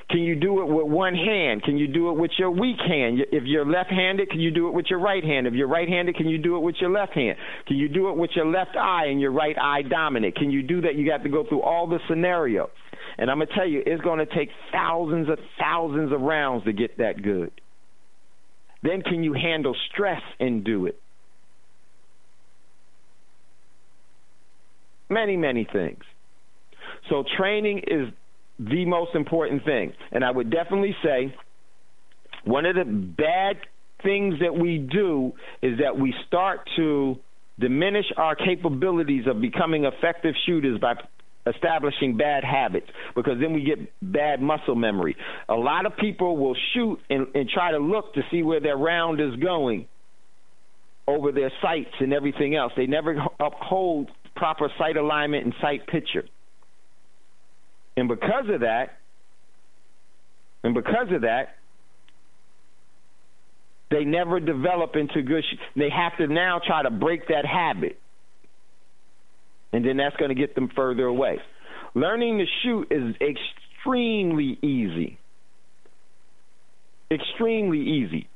Can you do it with one hand? Can you do it with your weak hand? If you're left-handed, can you do it with your right hand? If you're right-handed, can you do it with your left hand? Can you do it with your left eye and your right eye dominant? Can you do that? You got to go through all the scenarios. And I'm going to tell you, it's going to take thousands of rounds to get that good. Then can you handle stress and do it? Many, many things. So training is the most important thing. And I would definitely say one of the bad things that we do is that we start to diminish our capabilities of becoming effective shooters by establishing bad habits, because then we get bad muscle memory. A lot of people will shoot and try to look to see where their round is going over their sights and everything else. They never uphold proper sight alignment and sight picture. And because of that, they never develop into good they have to now try to break that habit. And then that's going to get them further away. Learning to shoot is extremely easy. Extremely easy.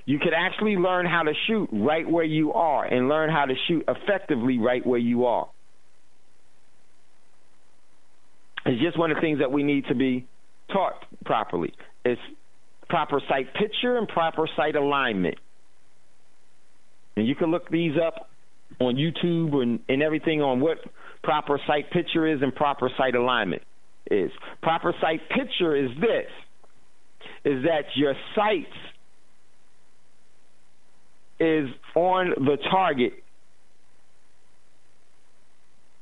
You could actually learn how to shoot right where you are and learn how to shoot effectively right where you are. It's just one of the things that we need to be taught properly. It's proper sight picture and proper sight alignment. And you can look these up on YouTube and everything on what proper sight picture is and proper sight alignment is. Proper sight picture is this, is that your sights is on the target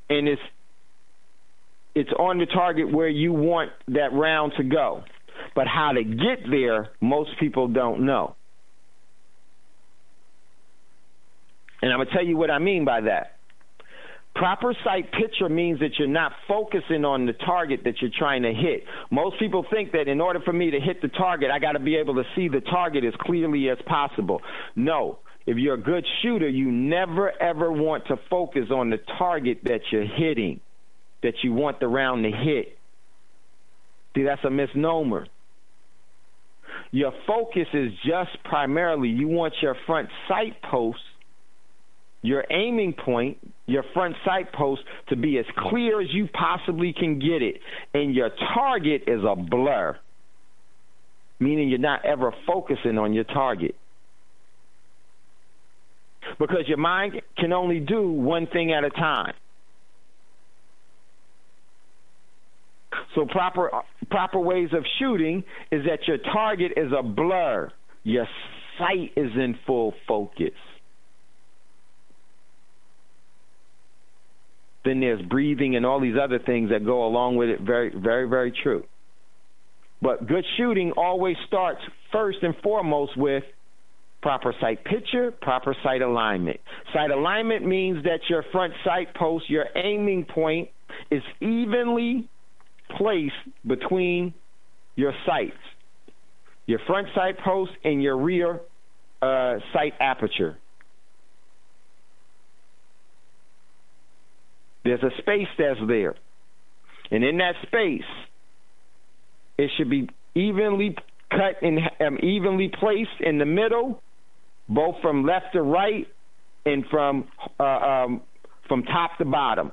and it's on the target where you want that round to go. But how to get there, most people don't know. And I'm going to tell you what I mean by that. Proper sight picture means that you're not focusing on the target that you're trying to hit. Most people think that in order for me to hit the target, I got to be able to see the target as clearly as possible. No. If you're a good shooter, you never, ever want to focus on the target that you're hitting, that you want the round to hit. See, that's a misnomer. Your focus is just primarily you want your front sight post, your aiming point, your front sight post to be as clear as you possibly can get it. And your target is a blur, meaning you're not ever focusing on your target. Because your mind can only do one thing at a time. So proper ways of shooting is that your target is a blur. Your sight is in full focus. Then there's breathing and all these other things that go along with it. Very, very, very true. But good shooting always starts first and foremost with proper sight picture, proper sight alignment. Sight alignment means that your front sight post, your aiming point, is evenly placed between your sights, your front sight post and your rear sight aperture. There's a space that's there. And in that space, it should be evenly cut and evenly placed in the middle, both from left to right and from top to bottom.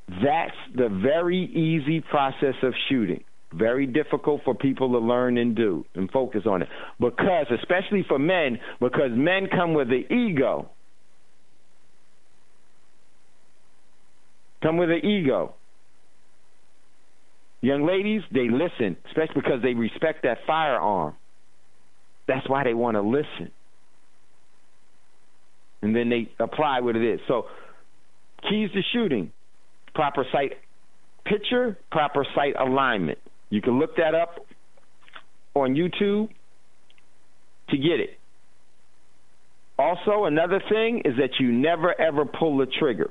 That's the very easy process of shooting. Very difficult for people to learn and do and focus on it. Because, especially for men, because men come with the ego. Come with an ego. Young ladies, they listen, especially because they respect that firearm. That's why they want to listen. And then they apply what it is. So, keys to shooting: proper sight picture, proper sight alignment. You can look that up on YouTube to get it. Also, another thing is that you never, ever pull the trigger.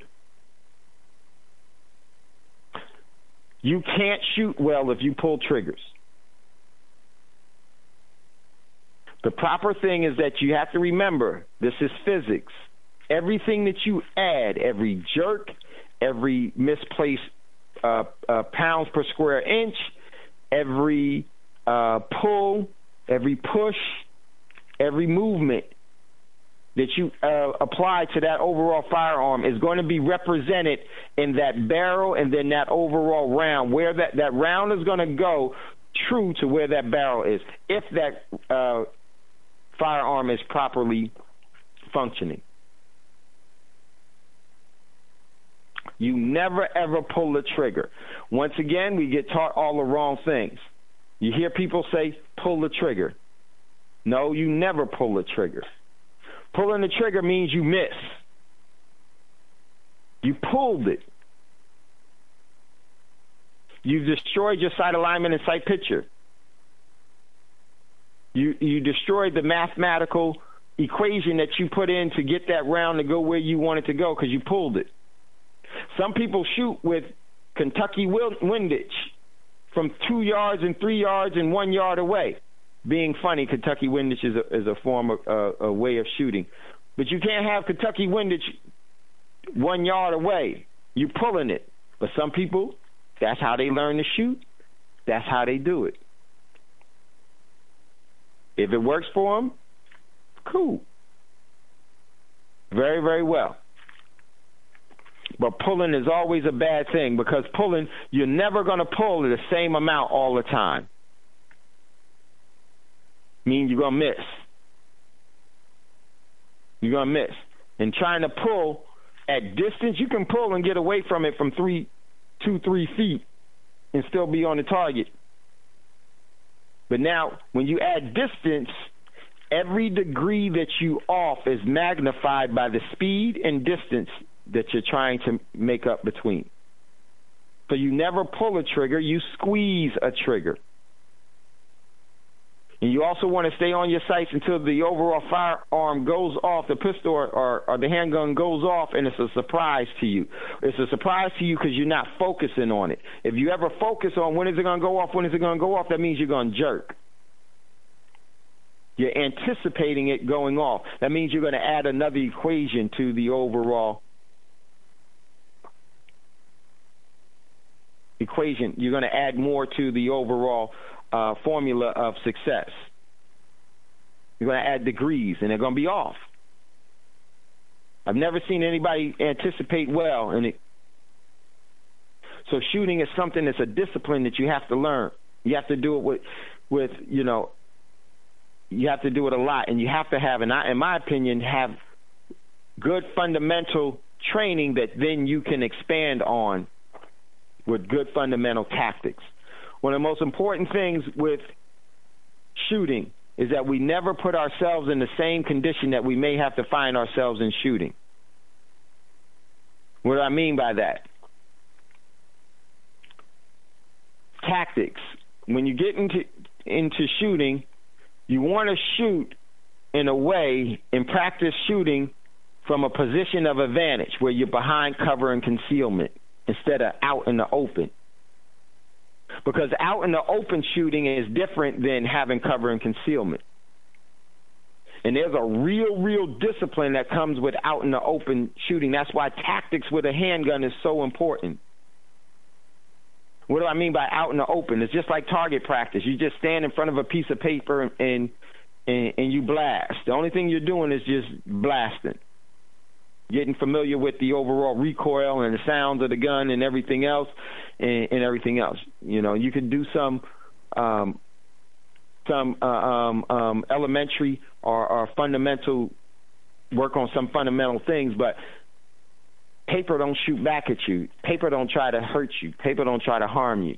You can't shoot well if you pull triggers. The proper thing is that you have to remember, this is physics. Everything that you add, every jerk, every misplaced pounds per square inch, every pull, every push, every movement that you apply to that overall firearm is going to be represented in that barrel and then that overall round. Where that round is going to go true to where that barrel is if that firearm is properly functioning. You never, ever pull the trigger. Once again, we get taught all the wrong things. You hear people say, pull the trigger. No, you never pull the trigger. Pulling the trigger means you miss. You pulled it. You've destroyed your sight alignment and sight picture. You destroyed the mathematical equation that you put in to get that round to go where you want it to go because you pulled it. Some people shoot with Kentucky windage from 2 yards and 3 yards and 1 yard away. Being funny, Kentucky windage is a form of a way of shooting. But you can't have Kentucky windage 1 yard away. You're pulling it. But some people, that's how they learn to shoot. That's how they do it. If it works for them, cool. Very, very well. But pulling is always a bad thing because pulling, you're never going to pull the same amount all the time. Means you're going to miss. You're going to miss. And trying to pull at distance, you can pull and get away from it from 2-3 feet and still be on the target. But now, when you add distance, every degree that you off is magnified by the speed and distance that you're trying to make up between. So you never pull a trigger, you squeeze a trigger. And you also want to stay on your sights until the overall firearm goes off, the pistol or the handgun goes off, and it's a surprise to you. It's a surprise to you because you're not focusing on it. If you ever focus on when is it going to go off, when is it going to go off, that means you're going to jerk. You're anticipating it going off. That means you're going to add another equation to the overall equation. You're going to add more to the overall formula of success. You're going to add degrees, and they're going to be off. I've never seen anybody anticipate well, and so shooting is something that's a discipline that you have to learn. You have to do it with you have to do it a lot, and you have to have, in my opinion, have good fundamental training that then you can expand on with good fundamental tactics. One of the most important things with shooting is that we never put ourselves in the same condition that we may have to find ourselves in shooting. What do I mean by that? Tactics. When you get into shooting, you want to shoot in a way and practice shooting from a position of advantage where you're behind cover and concealment instead of out in the open. Because out in the open shooting is different than having cover and concealment. And there's a real discipline that comes with out in the open shooting. That's why tactics with a handgun is so important. What do I mean by out in the open? It's just like target practice. You just stand in front of a piece of paper and you blast. The only thing you're doing is just blasting. Getting familiar with the overall recoil and the sounds of the gun and everything else, and everything else. You know, you could do some elementary or fundamental work on some fundamental things, but paper don't shoot back at you. Paper don't try to hurt you. Paper don't try to harm you.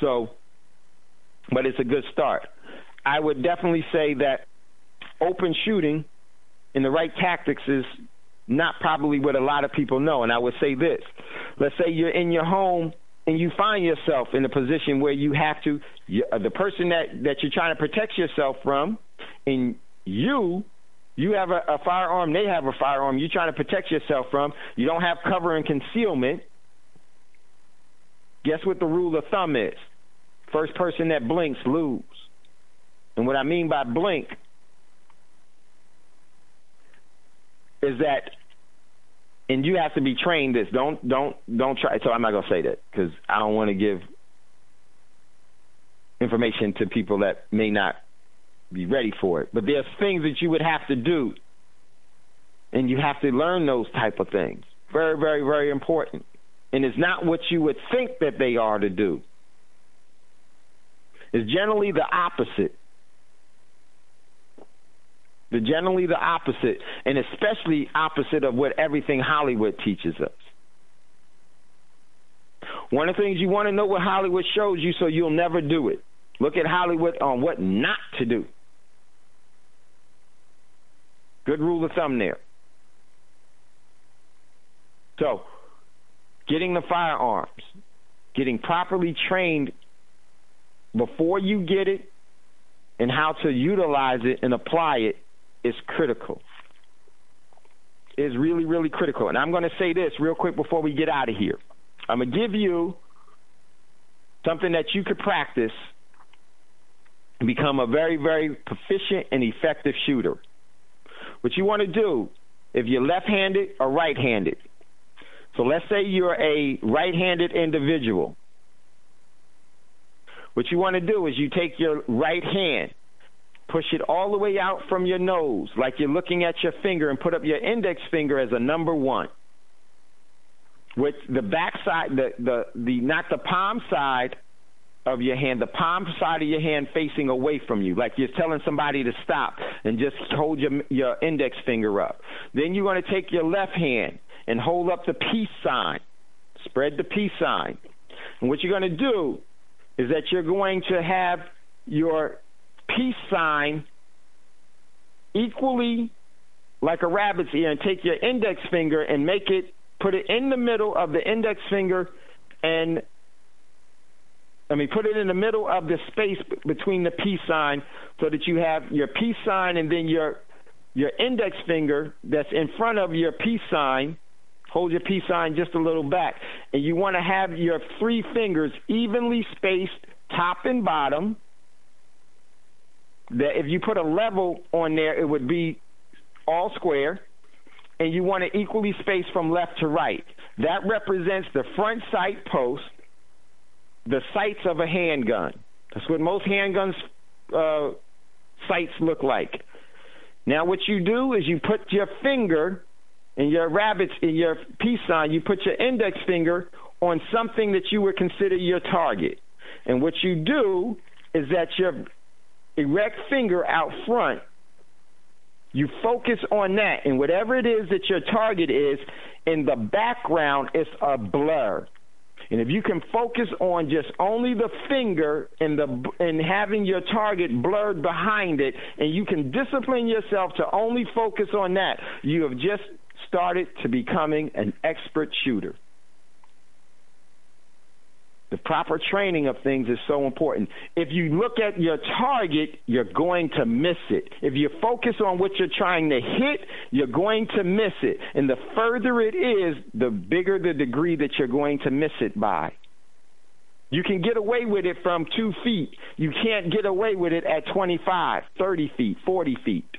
So, but it's a good start. I would definitely say that open shooting and the right tactics is not probably what a lot of people know. And I would say this. Let's say you're in your home and you find yourself in a position where you have to, the person that you're trying to protect yourself from, and you have a firearm, they have a firearm, you're trying to protect yourself from, you don't have cover and concealment. Guess what the rule of thumb is? First person that blinks lose. And what I mean by blink is that, and you have to be trained this. Don't try. So I'm not gonna say that because I don't want to give information to people that may not be ready for it. But there's things that you would have to do, and you have to learn those type of things. Very, very, very important. And it's not what you would think that they are to do. is generally the opposite. They're generally the opposite, and especially opposite of what everything Hollywood teaches us. One of the things you want to know what Hollywood shows you so you'll never do it. Look at Hollywood on what not to do. Good rule of thumb there. So, getting the firearms, getting properly trained before you get it, and how to utilize it and apply it is critical. Is really, really critical. And I'm going to say this real quick before we get out of here. I'm going to give you something that you could practice and become a very, very proficient and effective shooter. What you want to do, if you're left-handed or right-handed, so let's say you're a right-handed individual. What you want to do is you take your right hand, push it all the way out from your nose like you're looking at your finger, and put up your index finger as a number 1. With the back side, the not the palm side of your hand, the palm side of your hand facing away from you, like you're telling somebody to stop, and just hold your index finger up. Then you're going to take your left hand and hold up the peace sign. Spread the peace sign. And what you're going to do is that you're going to have your peace sign equally like a rabbit's ear, and take your index finger and put it in the middle of the index finger, and put it in the middle of the space between the peace sign, so that you have your peace sign and then your index finger that's in front of your peace sign. Hold your peace sign just a little back. And you want to have your 3 fingers evenly spaced, top and bottom. That if you put a level on there, it would be all square. And you want to equally space from left to right. That represents the front sight post, the sights of a handgun. That's what most handguns sights look like. Now what you do is you put your finger in your peace sign, you put your index finger on something that you would consider your target. And what you do is that your erect finger out front, you focus on that, and whatever it is that your target is, in the background, it's a blur. And if you can focus on just only the finger and having your target blurred behind it, and you can discipline yourself to only focus on that, you have just started to becoming an expert shooter. The proper training of things is so important. If you look at your target, you're going to miss it. If you focus on what you're trying to hit, you're going to miss it. And the further it is, the bigger the degree that you're going to miss it by. You can get away with it from 2 feet. You can't get away with it at 25, 30 feet, 40 feet.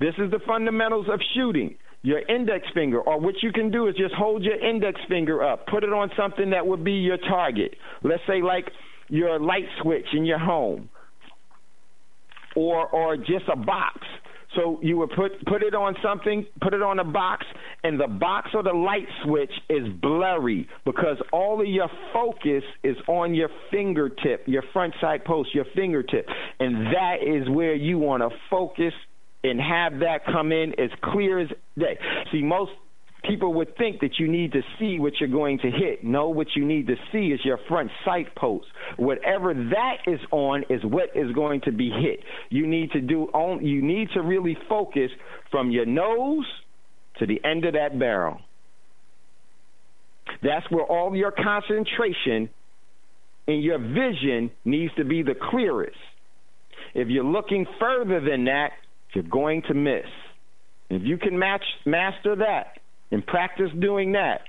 This is the fundamentals of shooting. Your index finger, or what you can do is just hold your index finger up, put it on something that would be your target. Let's say like your light switch in your home, or just a box. So you would put it on something, put it on a box, and the box or the light switch is blurry because all of your focus is on your fingertip, your front side post, your fingertip. And that is where you want to focus and have that come in as clear as day. See, most people would think that you need to see what you're going to hit. No, what you need to see is your front sight post. Whatever that is on is what is going to be hit. You need to really focus from your nose to the end of that barrel. That's where all your concentration and your vision needs to be the clearest. If you're looking further than that, you're going to miss. If you can master that and practice doing that,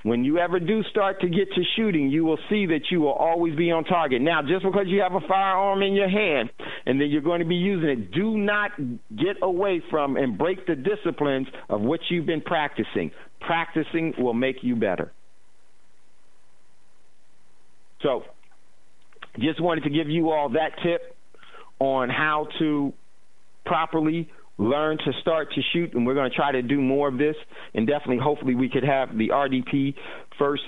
when you ever do start to get to shooting, you will see that you will always be on target. Now, just because you have a firearm in your hand and then you're going to be using it, do not get away from and break the disciplines of what you've been practicing. Practicing will make you better. So, just wanted to give you all that tip on how to properly learn to start to shoot, and we're going to try to do more of this, and definitely, hopefully, we could have the RDP first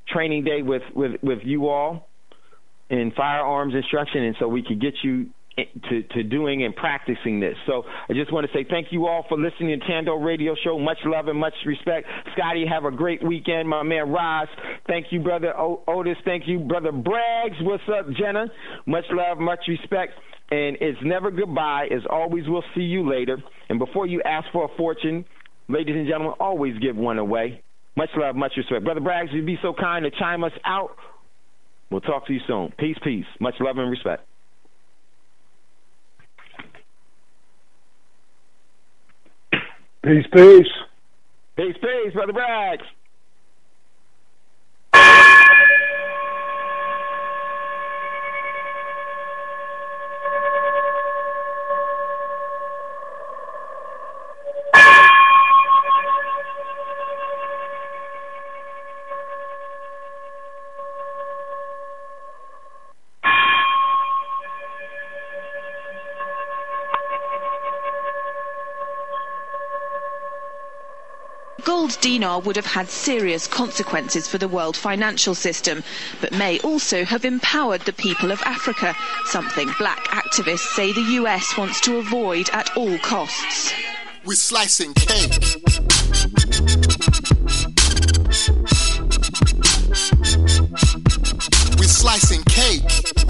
training day with you all in firearms instruction, and so we could get you to doing and practicing this. So I just want to say thank you all for listening to Tando Radio Show. Much love and much respect. Scotty, have a great weekend. My man Roz, thank you, brother Otis. Thank you, brother Braggs. What's up, Jenna? Much love, much respect. And it's never goodbye. As always, we'll see you later. And before you ask for a fortune, ladies and gentlemen, always give one away. Much love, much respect. Brother Braggs, you'd be so kind to chime us out. We'll talk to you soon. Peace, peace. Much love and respect. Peace, peace. Peace, peace, Brother Braggs. Gold dinar would have had serious consequences for the world financial system, but may also have empowered the people of Africa, something black activists say the US wants to avoid at all costs. We're slicing cake. We're slicing cake.